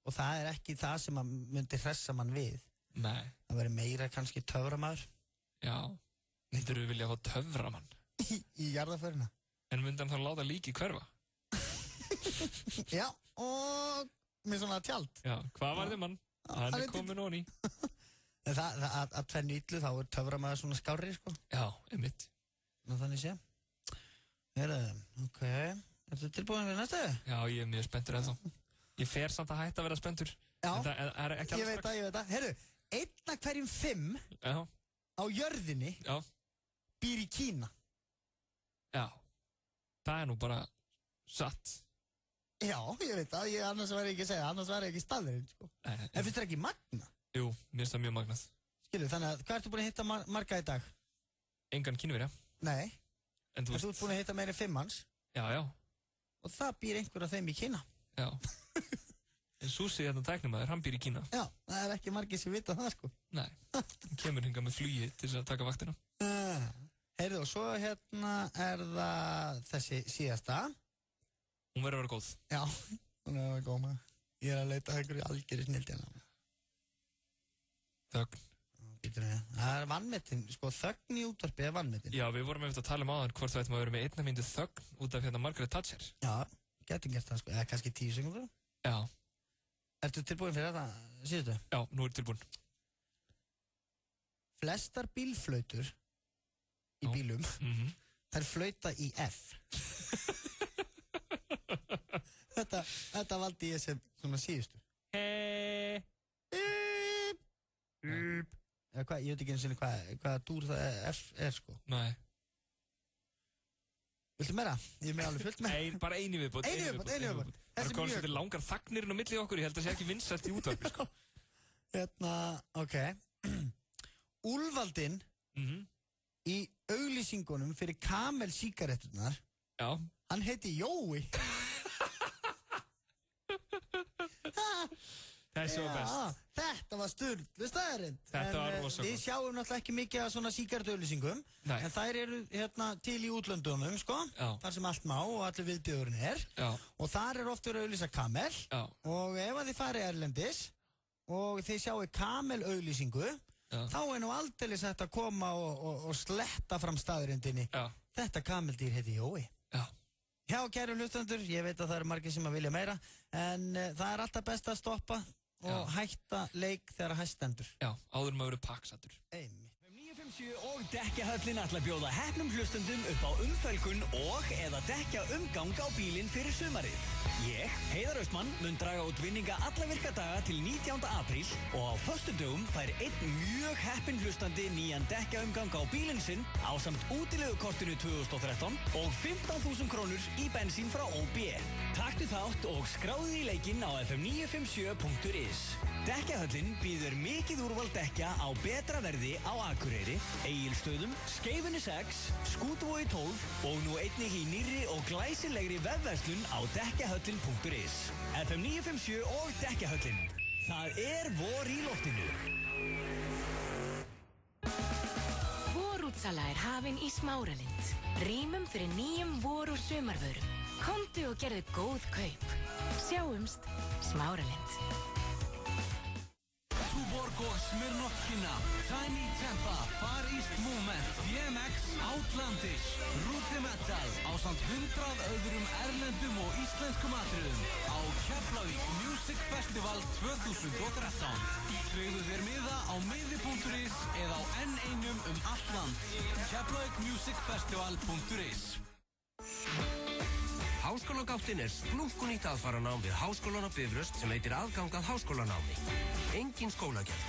Og það er ekki það sem myndi hressa mann við. Nei. Það verður meira kannski töframaður. Já. Myndur við vilja fá töframann? Í jarðarförina. En myndi hann þá láta líki hverfa? Já, og með svona tjald. Já, hvað var þið mann? Hann er komin onni. Að tvennu illu þá er töframaður svona skárri, sko. Já, einmitt. Þannig sé. Ok. Ertu tilbúin við næstu? Já, ég er mjög spenntur ennþá. Ég fer samt að hætta að vera spenntur. Já, ég veit það. Heyrðu, 1 af hverjum 5 á jörðinni býr í Kína. Já. Það er nú bara satt. Já, ég veit það. Annars væri ég ekki að segja, annars væri ég ekki staðurinn, sko. En finnst það ekki magna? Jú, mér finnst það mjög magnað. Skilur, þannig að hvað ertu búin að hitta marga í dag? Engan Kínverja. Nei. En þú ert búin að hitta meira en 5 manns? Já. Og það býr einhver af þeim í Kína. Já. En Susi, þetta tæknumæður, hann býr í Kína. Já, það er ekki margir sem vita það, sko. Nei, hann kemur hingað með flugi til þess að taka vaktina. Heyrðu, og svo hérna það þessi síðasta. Hún verður að vera góð. Já, hún er að vera góð maður. Ég að leita að einhverju algjörði snildi hérna. Þögn. Það vannmetinn, sko, þögn í útvarpi vannmetinn. Já, við vorum að tala áðan hvort þú ættum að vera með 1 mínútu þögn út af hérna Margaret Thatcher. Já, getum gert það, sko, eða kannski 10 sekundur. Já. Ertu tilbúin fyrir þetta, síðustu? Já, nú er tilbúin. Flestar bílflautur í bílum, þær flauta í F. Þetta valdi ég sem svona síðustu. Ég veit ekki eins og hvaða dúr það F sko. Nei. Viltu meira? Ég er með alveg fullt með. Bara einu viðbót. Einu viðbót. Það er komið svolítið langar þagnirinn á milli okkur, ég held að það sé ekki vinsælt í útvarpi sko. Ok. Úlfaldinn í auglýsingunum fyrir Camel sígaretturnar. Já. Hann heiti Jói. Það er svo best. Þetta var sturglu staðarind. Þetta var rosa gott. Við sjáum náttúrulega ekki mikið af svona sígarettuauglýsingum, en þær eru hérna til í útlöndunum, sko, þar sem allt má og allir viðbjóðurinn er. Já. Og þar er oft verið að auglýsa Camel. Já. Og ef að þið farið erlendis og þið sjáu Camel auglýsingu, þá er nú aldeilis hægt að koma og sletta fram staðarindinni. Þetta Cameldýr heiti Jói. Já, kæru hlustendur, ég veit að það eru margir sem að vilja meira, en það er alltaf best að stoppa og hætta leik þegar hæst stendur. Já, áður maður eru paksatur. Einmitt. 957 og Dekkjahöllin ætla að bjóða heppnum hlustendum upp á umfelgun og eða dekkja umgang á bílinn fyrir sumarið. Ég, Heiðar Austmann, mun draga út vinninga alla virka daga til 19. apríl og á föstudögum fær einn mjög heppinn hlustandi nýjan dekkjaumgang á bílinn sinn ásamt útilegukortinu 2013 og 15.000 krónur í bensín frá OB. Taktu þátt og skráðu í leikinn á fm957.is. Dekkjahöllin býður mikið úrval dekkja á betra verði á Akureyri, Egilsstöðum, Skeifunni 6, Skútuvogi 12 og nú einnig í nýrri og glæsilegri vefverslun á dekkjahöllin.is. FM957 og Dekkjahöllin. Það er vor í loftinu. Vorútsala er hafin í Smáralind. Rýmum fyrir nýjum vor- og sumarvörum. Komdu og gerðu góð kaup. Sjáumst, Smáralind. Tuborg og Smirnoff kynna Tiny Tempa, Far East Movement, DMX, Outlandish, Rudimental ásamt 100 öðrum erlendum og íslenskum atriðum á Keflavík Music Festival 2013. Tryggðu þér miða á miði.is eða á N1 allt land. KeflavíkMusicFestival.is. Háskólagáttin er splunkunýtt aðfaranám við Háskólann á Bifröst sem heitir aðgang að háskólanámi. Engin skólagjöld.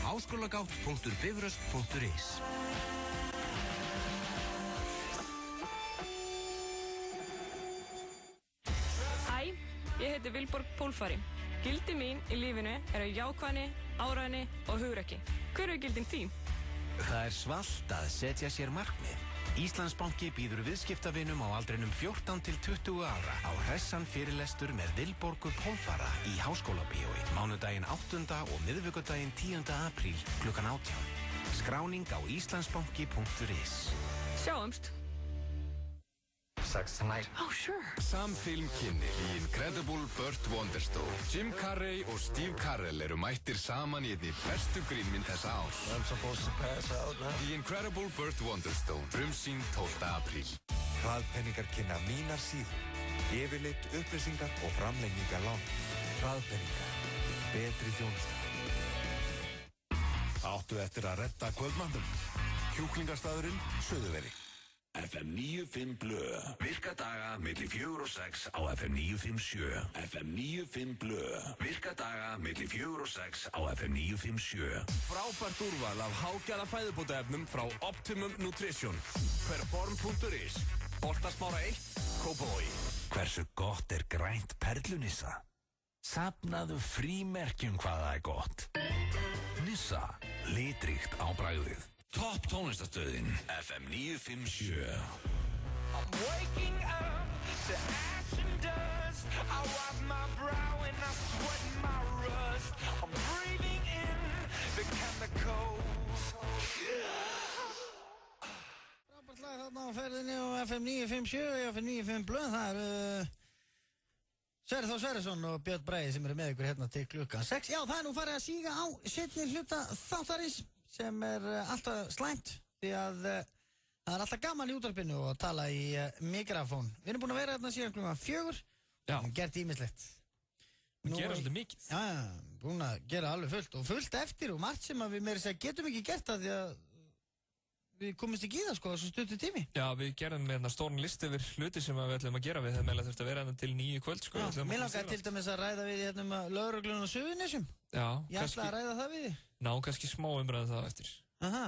Háskólagátt.bifröst.is. Hæ, ég heiti Vilborg Pólfari. Gildi mín í lífinu eru jákvæðni, áræðni og hugrekki. Hver eru gildin þín? Það er svalt að setja sér markmið. Íslandsbanki býður viðskiptavinum á aldrinum 14 til 20 ára á hressan fyrirlestur með Vilborgu Pólfara í Háskólabíói mánudaginn 8. og miðvikudaginn 10. apríl klukkan 18. Skráning á islandsbanki.is. Sjáumst. Sex tonight. Oh, sure. Sam Film kynni The Incredible Burt Wonderstone. Jim Carrey og Steve Carell eru mættir saman í einni bestu grínmynd þessa árs. I'm supposed to pass out now. The Incredible Burt Wonderstone. Frumsýnd 12. apríl. Hraðpenningar kynna mínar síður. Yfirleitt, upplýsingar og framlengingar lán. Hraðpenningar. Betri þjónusta. Áttu eftir að redda kvöldmandum. Kjúklingastaðurinn, Suðurveri. FM 95 Blö. Virka daga milli 4 og 6 á FM 957. FM 95 Blö. Virka daga milli 4 og 6 á FM 957. Frábært úrval af hágæða fæðubótaefnum frá Optimum Nutrition. Perform.is. Boltasmára 1, Kópavogi. Hversu gott er grænt perlunissa? Safnaðu frímerkjum hvað það er gott. Nissa. Litríkt á bragðið. Topp tónlistastöðin FM 957. I'm waking up to ash and dust. I wipe my brow and I sweat my rust. I'm breathing in the chemicals. ferðinni á FM 957, FM 95 blöð, það Sverrir Þór Sverrisson og Björn Bragi sem eru með ykkur hérna til klukkan 6. Já, það nú farið að síga á seinni hluta þáttarins sem alltaf slæmt því að það alltaf gaman í útvarpinu og tala í mikrofón. Við erum búin að vera hérna síðan klukkan 4. Já. Gert ýmislegt. Við gerum svolítið mikið. Já, búin að gera alveg fullt og fullt eftir og margt sem að við meira segja getum ekki gert það því að við komumst ekki í það sko, svo stuttu tími. Já, við gerðum með stórn listi yfir hluti sem við ætlum að gera við það meðlega þurfti að vera hérna til 9 kvöld sko. Já, mér langar til dæmis að ræða við hérna lögregluna á Suðurnesjum. Já, ég ætla að ræða það við þið. Ná, kannski smá umræðu það eftir. Aha.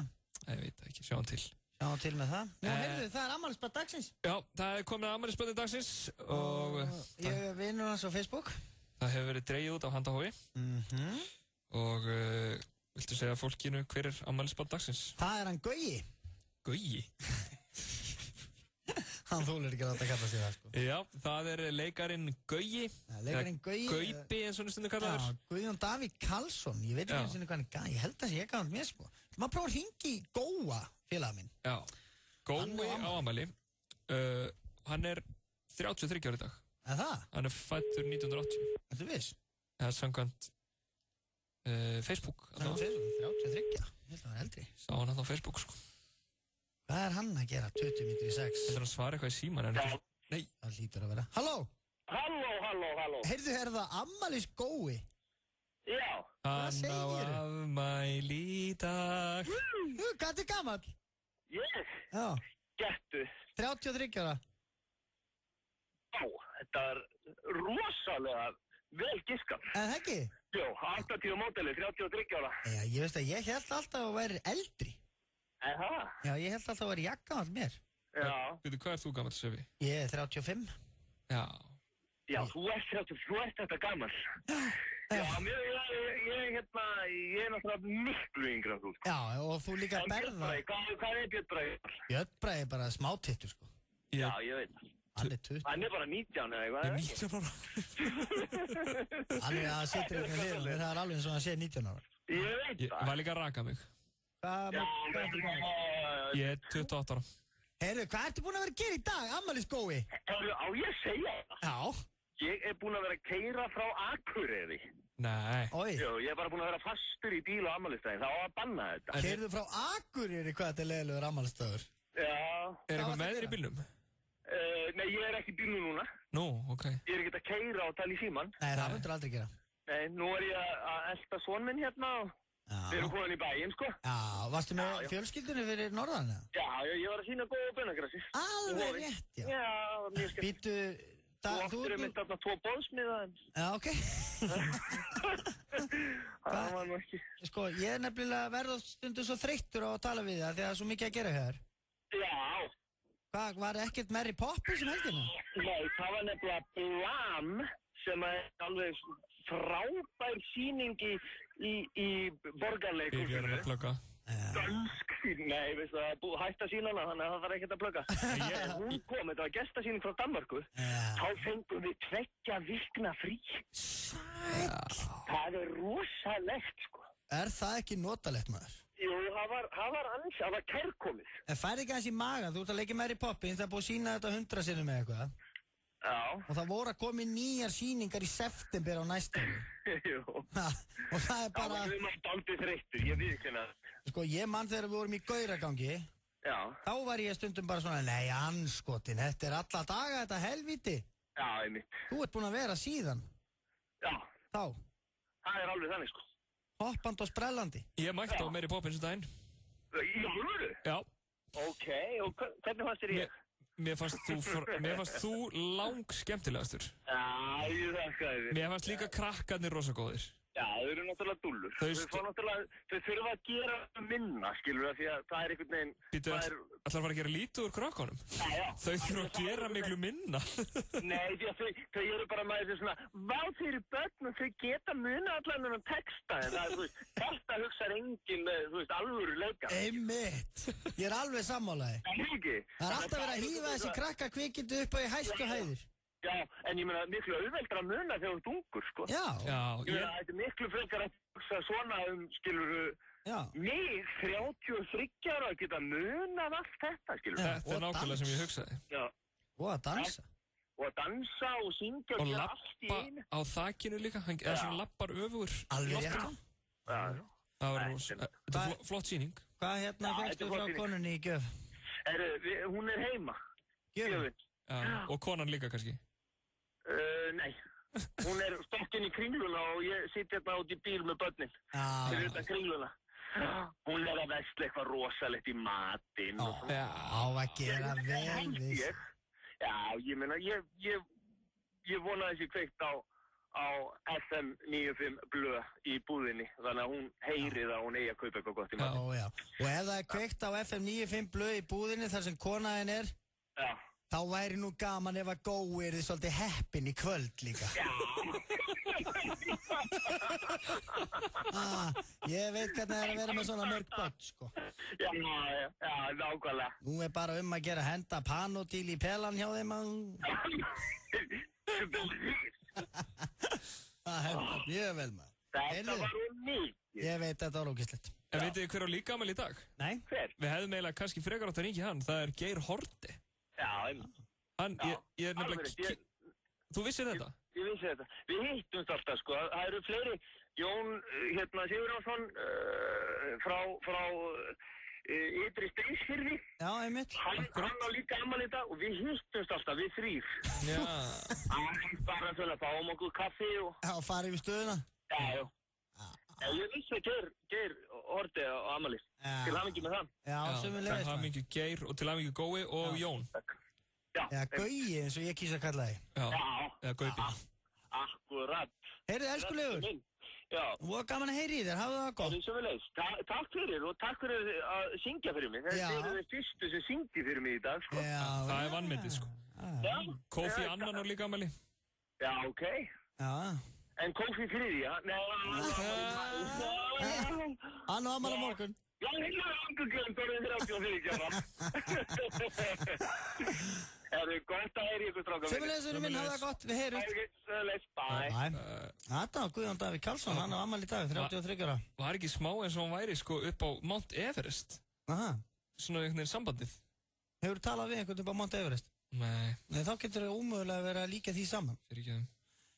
Ég veit ekki, sjáum til. Sjáum til með það. Nú, heyrðu, það afmælisbarn dagsins. Já, það komið afmælisbarn dagsins og ég er vinur hans á Facebook. Það hefur verið dregið út á handahói. Og viltu segja fólkinu hver afmælisbarn dagsins? Það hann Gauji. Gauji? Hann þolir ekki að þetta kalla sig það sko. Já, það leikarin Gauji. Leikarin Gauji. Gaupi eins og hann stundu kallaður. Já, Guðjón Davíð Karlsson. Ég veit ekki eins og hvað hann gaf. Ég held að ég gaf hann með sko. Maður prófa að hringi í Góa, félaga minn. Já, Gói á afmæli. Hann er 33 ára í dag. Er það? Hann fæddur 1980. Ertu viss? Það samkvæmt Facebook. Það er 33, ég held að hann er eldri. Sá hann á Facebook sko. Hvað er hann að gera 20 mínútur í 6? Það er að svara eitthvað í síman en ekki. Nei. Það hlýtur að vera. Halló? Halló. Heyrðu, er það afmælis Gói? Já. Hvað segir þú? Hann á afmæli í dag. Hvað er gamall? Ég? Já. Gettu. 33 ára. Já, þetta er rosalega vel giskan. En það ekki? Jó, 80 módeli, 33 ára. Já, ég veist að ég held alltaf að vera eldri. Aha. Já, ég held alltaf að vera jakkamall mér. Já. Veitu, hvað þú gamall, Sefi? Ég er 35. Já. Já, þú ert þetta gamall. Já, ég er náttúrulega miklu yngri en þú, sko. Já, og þú líka berða. Hvað er Björn Bragi? Björn Bragi er bara smátittur, sko. Já, ég veit. Hann er 20. Hann er bara 19 eða eitthvað. Ég er 19 ára. Hann er að setja upp með liðum, það er alveg eins og hann sé 19 ára. Ég veit það. Ég var líka að raka mig. Ég er 28 ára. Heyrðu, hvað ertu búin að vera að gera í dag, afmælis Gói? Heyrðu, á ég að segja það? Já. Ég er búin að vera að keyra frá Akureyri. Nei. Jó, ég er bara búin að vera fastur í bíl á afmælisdaginn, það á að banna þetta. Keyrðu frá Akureyri, hvað þetta er leiðilegur afmælisdagur? Já. Er eitthvað með þér í bílnum? Nei, ég er ekki í bílnum núna. Nú, ok. Ég er ekkert að keyra og tala í síman. Nei, það myndur aldrei gera. Nei, nú er ég að elta son minn hérna og við erum komin í bæinn, sko. Já, varstu með fjölskyldunni fyrir norðan, eða? Já, ég var að sína góða bönagrassi. Alveg rétt, já. Já, mjög skemmt. Býtu, þú áttir mitt þarna 2 boðsmiða. Já, ok. Það var nú ekki. Sko, ég er nefnilega verða stundu svo þreyttur á að tala við það því að það er svo mikið að gera hér. Já. Hvað, var ekkert Mary Poppins um helginu? Nei, það var nefnilega Blam sem er alveg frábær sýning í borgarleikhúsinu. Byrjar að plugga. Dansk sýning, nei, veistu það, hætt að sína hana, þannig að það þarf ekkert að plugga. Hún kom, þetta var gestasýning frá Danmörku, þá fengum við 2 vikna frí. Sæll. Það er rosalegt, sko. Er það ekki notalegt, maður? Jú, það var kærkomið. En færði ekki aðeins í maga, þú ert að leika Mary Poppins, það er búið að sína þetta 100 sinnum með eitthvað. Já. Og það voru að koma nýjar sýningar í september á næstunni. Jú. Og það er bara... Það var náttúrulega aldrei þreyttur, ég viðurkenni það. Sko, ég mann þegar við vorum í gauragangi. Já. Þá var ég stundum bara svona, nei, anskotin, þetta er alla daga, þetta helviti. Já, einmitt. Þú ert búin að vera síðan. Já. Þá. Það er alveg þannig, sko. Hoppandi og sprellandi. Ég mætti á Mary Poppins daginn. Í alvöru? Já. Ok, og hvernig fannst þér ég? Mér fannst þú lang skemmtilegastur. Já, ég þakka þér. Mér fannst líka krakkarnir rosa góðir. Já, þau eru náttúrulega dúllur. Þau þurfa að gera minna, skilur það, því að það er einhvern veginn... Býtu, ætlar að fara að gera lítið úr krakkonum? Já. Þau þurfa að gera miklu minna. Nei, því að þau eru bara með þessu svona, vá þeir eru börn og þau geta muna allan um texta, en það, þú veist, þetta hugsaður enginn með, þú veist, alvöru leika. Einmitt. Ég er alveg sammálaði. Það er ekki. Það er alltaf verið að hífa þessi krakka kvikindi upp á í hæstu hæðir. Já, en ég meina miklu auðveldra að muna þegar þú ert ungur, sko. Já. Ég meina, þetta er miklu frekar að hugsa svona skiluru, Mig, 33 ára, að geta munað allt þetta, skilur. Þetta er nákvæmlega sem ég hugsaði. Já. Og að dansa. Og að dansa og syngja og lappa á þakinu líka, eða svona lappar öfugur. Alveg rétt. Það var þetta er flott sýning. Hvað fékkstu frá konunni í gjöf? Hún er heima. Gjöfin? Já, og konan líka kannski? Nei. Hún er stokkin í kringluna og ég sitt hérna út í bíl með börnin. Fyrir utan kringluna. Hún er að versla eitthvað rosalegt í matinn. Já, að gera vel við. Já, ég meina, ég vona þessi kveikt á FM 95 blöð í búðinni, þannig að hún heyri það og hún eigi að kaupa eitthvað gott í matinn. Já. Og ef það er kveikt á FM 95 blöð í búðinni þar sem konaðin er, þá væri nú gaman ef að Gói er þið svolítið heppin í kvöld líka. Já. Ég veit hvernig það er að vera með svona mörg börn, sko. Já, nákvæmlega. Nú er bara að gera að henda Panodil í pelan hjá þeim að... Það hefði mjög vel maður. Þetta var mikið. Ég veit þetta var ógeðslegt. En vitið þið hver á líka afmæli í dag? Nei. Hver? Við hefðum eiginlega kannski frekar átt að ringja hann, það er Geir Horti. Já, ég er nefnilega... Þú vissir þetta? Ég vissi þetta. Við hittumst alltaf, sko. Það eru fleiri. Jón, Sigurjónsson frá Ytri Steinsfirði. Já, einmitt. Hann á líka afmæli í dag og við hittumst alltaf, við þrír. Já. Bara svona, fáum okkur kaffi og... Já, og farið við stöðuna. Já. Ég vissi að Geir Horti á afmæli. Til hamingju með það. Já, sömuleiðis. Til hamingju Geir og til hamingju Gói og Jón. Já, Gaui eins og ég kýsa að kalla þig. Já, eða Gaupi. Akkurat. Heyrðu, elskulegur. Já. Og gaman að heyri í þér, hafðu það gott. Takk fyrir og takk fyrir að syngja fyrir mig. Þetta eru þið fyrstu sem syngdi fyrir mig í dag, sko. Já. Það er vannmyndið, sko. Kofi Annan á líka afmæli. Já, ok. Já. En Kofi Þriðja? Nei. Hann á afmæli á morgun. Já, hérna er angurglönd, það er 34 ára. Er þið gott að heyri ykkur strákar? Sömuleiðis, minn, hafa það gott, við heyrumst. Sömuleiðis, bye. Þetta var Guðjón Davíð Karlsson, hann á afmæli í dag, 33 ára. Var ekki smá eins og hann væri, sko, upp á Mount Everest? Aha. Svona einhvern veginn sambandið. Hefur þú talað við einhvern upp á Mount Everest? Nei. Nei, þá getur það ómögulega að vera að líka því saman. Fyrir ekki það.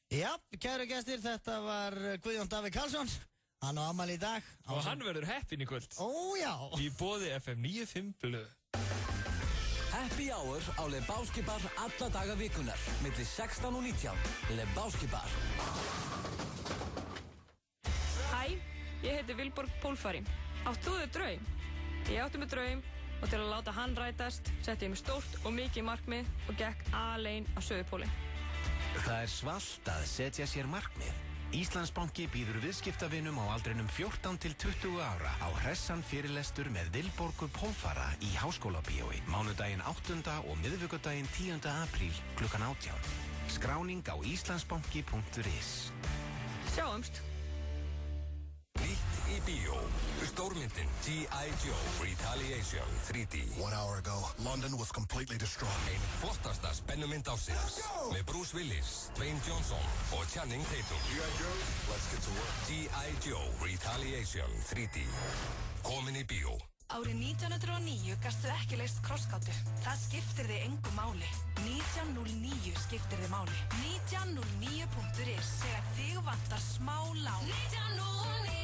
Já, kæru gestir, þetta var Guðjón Davíð Karlsson. Hann á afmæli í dag. Og hann verður heppin í kvöld. Ó, já. Í boði FM 95 blöð. Happy Hour á Lebowski Bar alla daga vikunar, milli 16 og 19. Lebowski Bar. Hæ, ég heiti Vilborg Pólfari. Átt þú þau draum? Ég átti með draum og til að láta hann rætast setti ég mig stórt og mikið markmið og gekk alein á Suðurpóli. Það er svalt að setja sér markmið. Íslandsbanki býður viðskiptavinum á aldrinum 14 til 20 ára á hressan fyrirlestur með Vilborgu Pólfara í Háskólabíói mánudaginn 8. og miðvikudaginn 10. apríl klukkan 18. Skráning á islandsbanki.is. Sjáumst. Nýtt í bíó. Stórmyndin G.I. Joe Retaliation 3D. 1 hour ago, London was completely destroyed. Ein flottasta spennumynd ásins með Bruce Willis, Dwayne Johnson og Channing Tatum. G.I. Joe, let's get to work. G.I. Joe Retaliation 3D. Komin í bíó. Árið 1909 gastu ekki leyst krossgátu. Það skiptir þig engu máli. 1909 skiptir þig máli. 1909.is. Þegar þig vantar smá lán. 1909.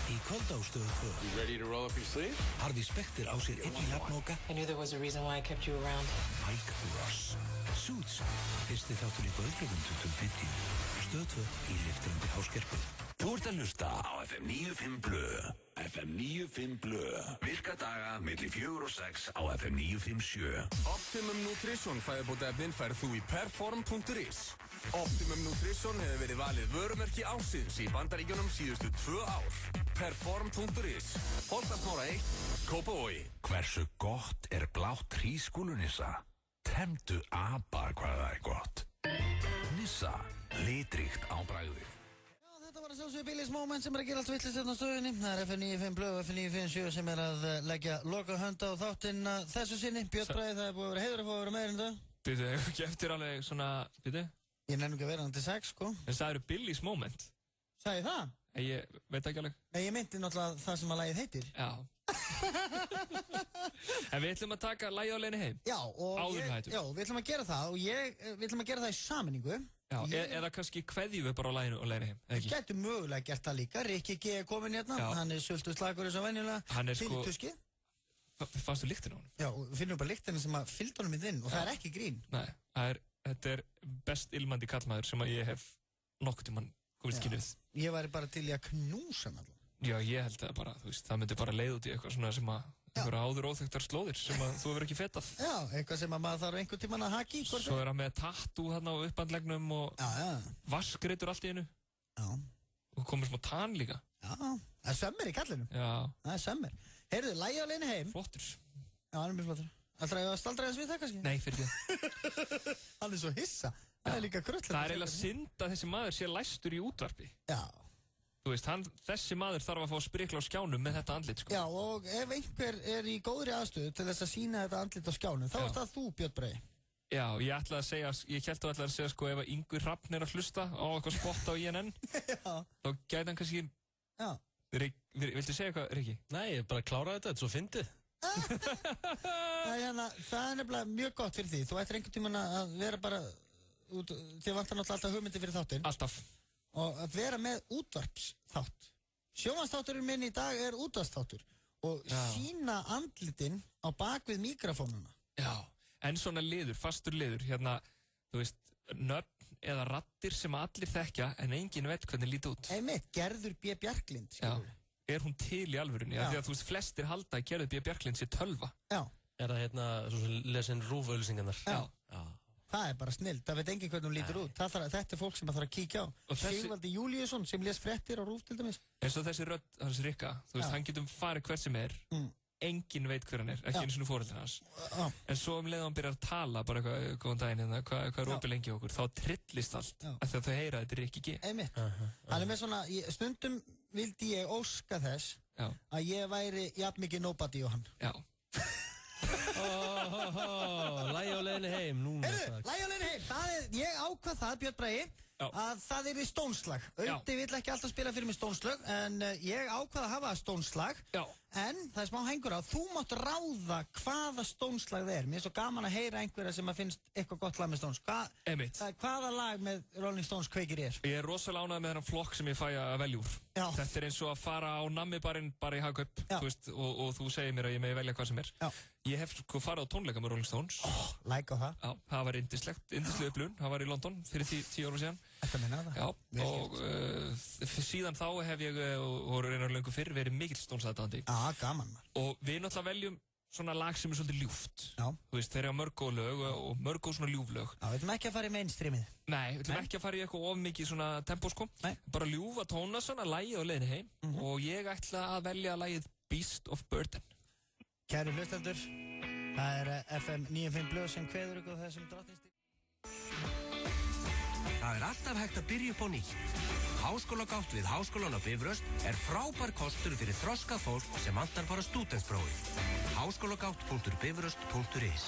Í kvöld á Stöð 2. You ready to roll up your sleeve? Harvey Specter á sér einn jafnóka. I knew there was a reason why I kept you around. Mike Ross. Suits. Fyrsti þáttur í kvöld klukkan 20:50. Stöð 2 í lyftrandi háskerpu. Þú ert að hlusta á FM 95 blöð. FM 95 blöð. Virka daga milli 4 og 6 á FM 957. Optimum Nutrition fæðubótaefnin færð þú í perform.is. Optimum Nutrition hefur verið valið vörumerki ársins í Bandaríkjunum síðustu 2 ár. Perform.is. Holtasmára 1, Kópavogi. Hversu gott er blátt hrísskúlunissa? Temdu apa hvað það er gott. Nissa, litríkt á bragðið. Þetta var að sjálfsögðu Billys Moment sem er að gera allt vitlaust hérna á stöðinni. Það er FM 95 blöð og FM 957 sem er að leggja loka hönd á þáttinn þessu sinni. Björn Bragi, það er búið að vera heiður að fá að vera með hérna. Býtu, hefur ekki eftir alveg svona, býtu? Ég nefnum ekki að vera hann til 6, sko. En það eru Billys Moment. Sagði það? Ég veit ekki alveg. Nei, ég meinti náttúrulega það sem að lagið heitir. Já. En við ætlum að taka lagið á leiðinni heim. Já, og við ætlum að gera það og við ætlum að gera það í sameiningu. Já, eða kannski kveðjum við bara á leiðinni heim, eða ekki? Við getum mögulega gert það líka. Rikki G er komin hérna, hann er sultuslagur eins og venjulega. Hann er Fyrir tuski. Fannstu lyktin á honum? Já, við finnum bara lyktina sem að fylgd honum inn og það er ekki grín. Nei, þetta er best ilmandi kallmaður sem að ég hef nokkuð tímann komist kynið. Ég væri bara til í að knúsa hann allavega. Já, ég held að bara, þú veist, það myndi bara leið út í eitthvað svona sem að einhverja áður óþekktar slóðir sem að þú hefur ekki fetað. Já, eitthvað sem að maður þarf einhvern tímann að haki. Svo er hann með tattoo þarna á upphandlegnum og vaskreitur allt í einu. Já. Og komið smá tann líka. Já, það er sömmir í kallinu. Já. Það er sömmir. Heyrðu, lagið á leiðinni heim. Flottur. Já, hann er mjög flottur. Ætlar ég að staldra þess við það kannski? Nei, fyrir því. Hann er svo hissa. Það er líka kröllandi. Það er eiginlega synd að þessi maður sé læstur í útvarpi. Já. Þú veist, þessi maður þarf að fá sprikla á skjánum með þetta andlit, sko. Já, og ef einhver er í góðri aðstöðu til þess að sína þetta andlit á skjánum, þá er það þú, Björn Bragi. Já, ég held að segja, sko, ef Yngvi Hrafn er að hlusta á eitthvað spott á INN, þá gæti hann kannski... Já. Viltu segja eitthvað, Rikki? Nei, ég bara kláraði þetta er svo fyndið. Það er nefnilega mjög gott fyrir því. Þú ættir einhvern tímann að vera bara... Þið vantar náttúrulega alltaf hugmyndi fyrir þáttinn. Alltaf. Og að vera með útvarpsþátt. Sjónvarpsþátturinn minn í dag er útvarpsþáttur. Og sína andlitin á bakvið mikrofónuna. Já, en svona liður, fastur liður, hérna, þú veist, nöfn eða raddir sem allir þekkja en enginn veit hvernig líti út. Einmitt, Gerður B. Bjarklind, skilur. Er hún til í alvörunni? Því að þú veist, flestir halda að Gerður B. Bjarklind sé tölva. Já. Er það hérna, svo lesin rúfauðlýsingarnar? Já. Það er bara snill, það veit enginn hvernig hún lítur út. Þetta er fólk sem það þarf að kíkja á. Sigvaldi Júlíusson sem les fréttir á RÚV til dæmis. Eins og þessi rödd hans Rikka, þú veist, hann getur farið hvert sem er. Enginn veit hver hann er, ekki eins og foreldrar hans. En svo leið hann byrjar að tala, bara eitthvað, góðan daginn, hérna, hvað er opið lengi okkur, þá trillist allt. Af því að þau heyra að þetta er Rikki G. Einmitt. Hann er með svona, stundum vildi ég óska þess að ég væri jafn mikið nobody og hann. Já. Lægi á leiðinni heim núna. Lægi á leiðinni heim, ég ákvað það, Björn Bragi, að það er í stónslag. Auði vill ekki alltaf spila fyrir mig stónslög, en ég ákvað að hafa stónslag. En það er smá hengur á, þú mátt ráða hvaða stónslag það er. Mér er svo gaman að heyra einhverja sem að finnst eitthvað gott lag með Stones. Hvaða lag með Rolling Stones kveikir er? Ég er rosalega ánægð með þennan flokk sem ég fæ að velja úr. Þetta er eins og að fara á nammibarinn bara í Hagkaup, þú veist, og þú segir mér að ég megi velja hvað sem er. Ég hef sko farið á tónleika með Rolling Stones. Like á það. Já, það var yndislega upplifun. Það var í London fyrir 10 árum síðan. Þetta minna það. Já, og síðan þá hef ég, og reynar löngu fyrr, verið mikill Stones aðdáandi. Gaman maður. Og við náttúrulega veljum svona lag sem er svolítið ljúft. Þú veist, þeir eru mörg góð lög og mörg góð svona ljúflög. Við ætlum ekki að fara í mainstreamið. Nei, við ætlum ekki að fara í eitthvað of mikið svona tempo, sko. Bara ljúfa tóna svona, lagið á leiðinni heim. Og ég ætla að velja lagið Beast of Burden. Kæru hlustendur, það er FM 95 Blöð sem kveður ykkur þessum drottninstíl. Það er alltaf hægt að byrja upp á nýtt. Háskólagátt við Háskólann á Bifröst er frábær kostur fyrir þroskað fólk sem vantar bara stúdentsprófið. Háskólagátt.bifröst.is.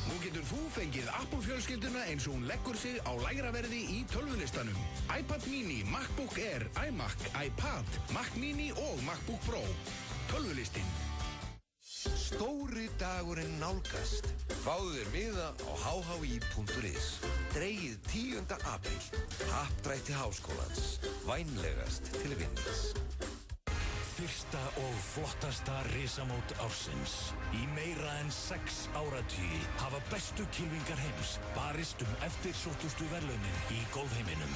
Nú getur þú fengið Apple-fjölskylduna eins og hún leggur sig á lægra verði í tölvulistanum. iPad mini, MacBook Air, iMac, iPad, Mac mini og MacBook Pro. Tölvulistin. Stóri dagurinn nálgast. Fáðu þér miða á hhi.is. Dregið 10. apríl. Happdrætti Háskólans. Vænlegast til vinnis. Fyrsta og flottasta risamót ársins. Í meira en 6 áratugi hafa bestu kylfingar heims barist eftirsóttustu verðlaunin í góðheiminum.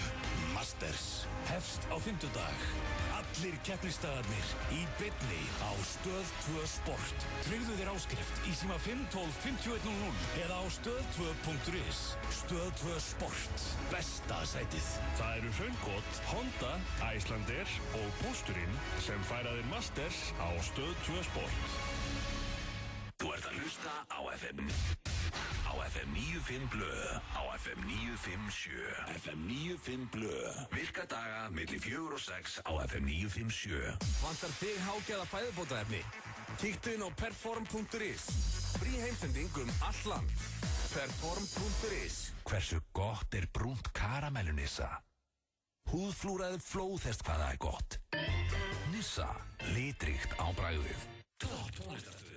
Masters hefst á fimmtudag. Allir keppnisdagarnir í beinni á Stöð 2 Sport. Tryggðu þér áskrift í síma 512-5100 eða á stöð2.is. Stöð 2 Sport. Besta sætið. Það eru Hraungott, Honda, Icelandair og Pósturinn sem færa þér Masters á Stöð 2 Sport. Þú ert að hlusta á FM. Á FM 95 Blöð. Á FM 957. FM 95 Blöð. Virka daga milli 4 og 6 á FM 957. Vantar þig hágæða fæðubótaefni? Kíktu inn á perform.is. Frí heimsending all land. Perform.is. Hversu gott brúnt karamellu Nissa? Húðflúraði flóðhest hvað það gott. Nissa, litríkt á bragðið. Topp tónlistarstuð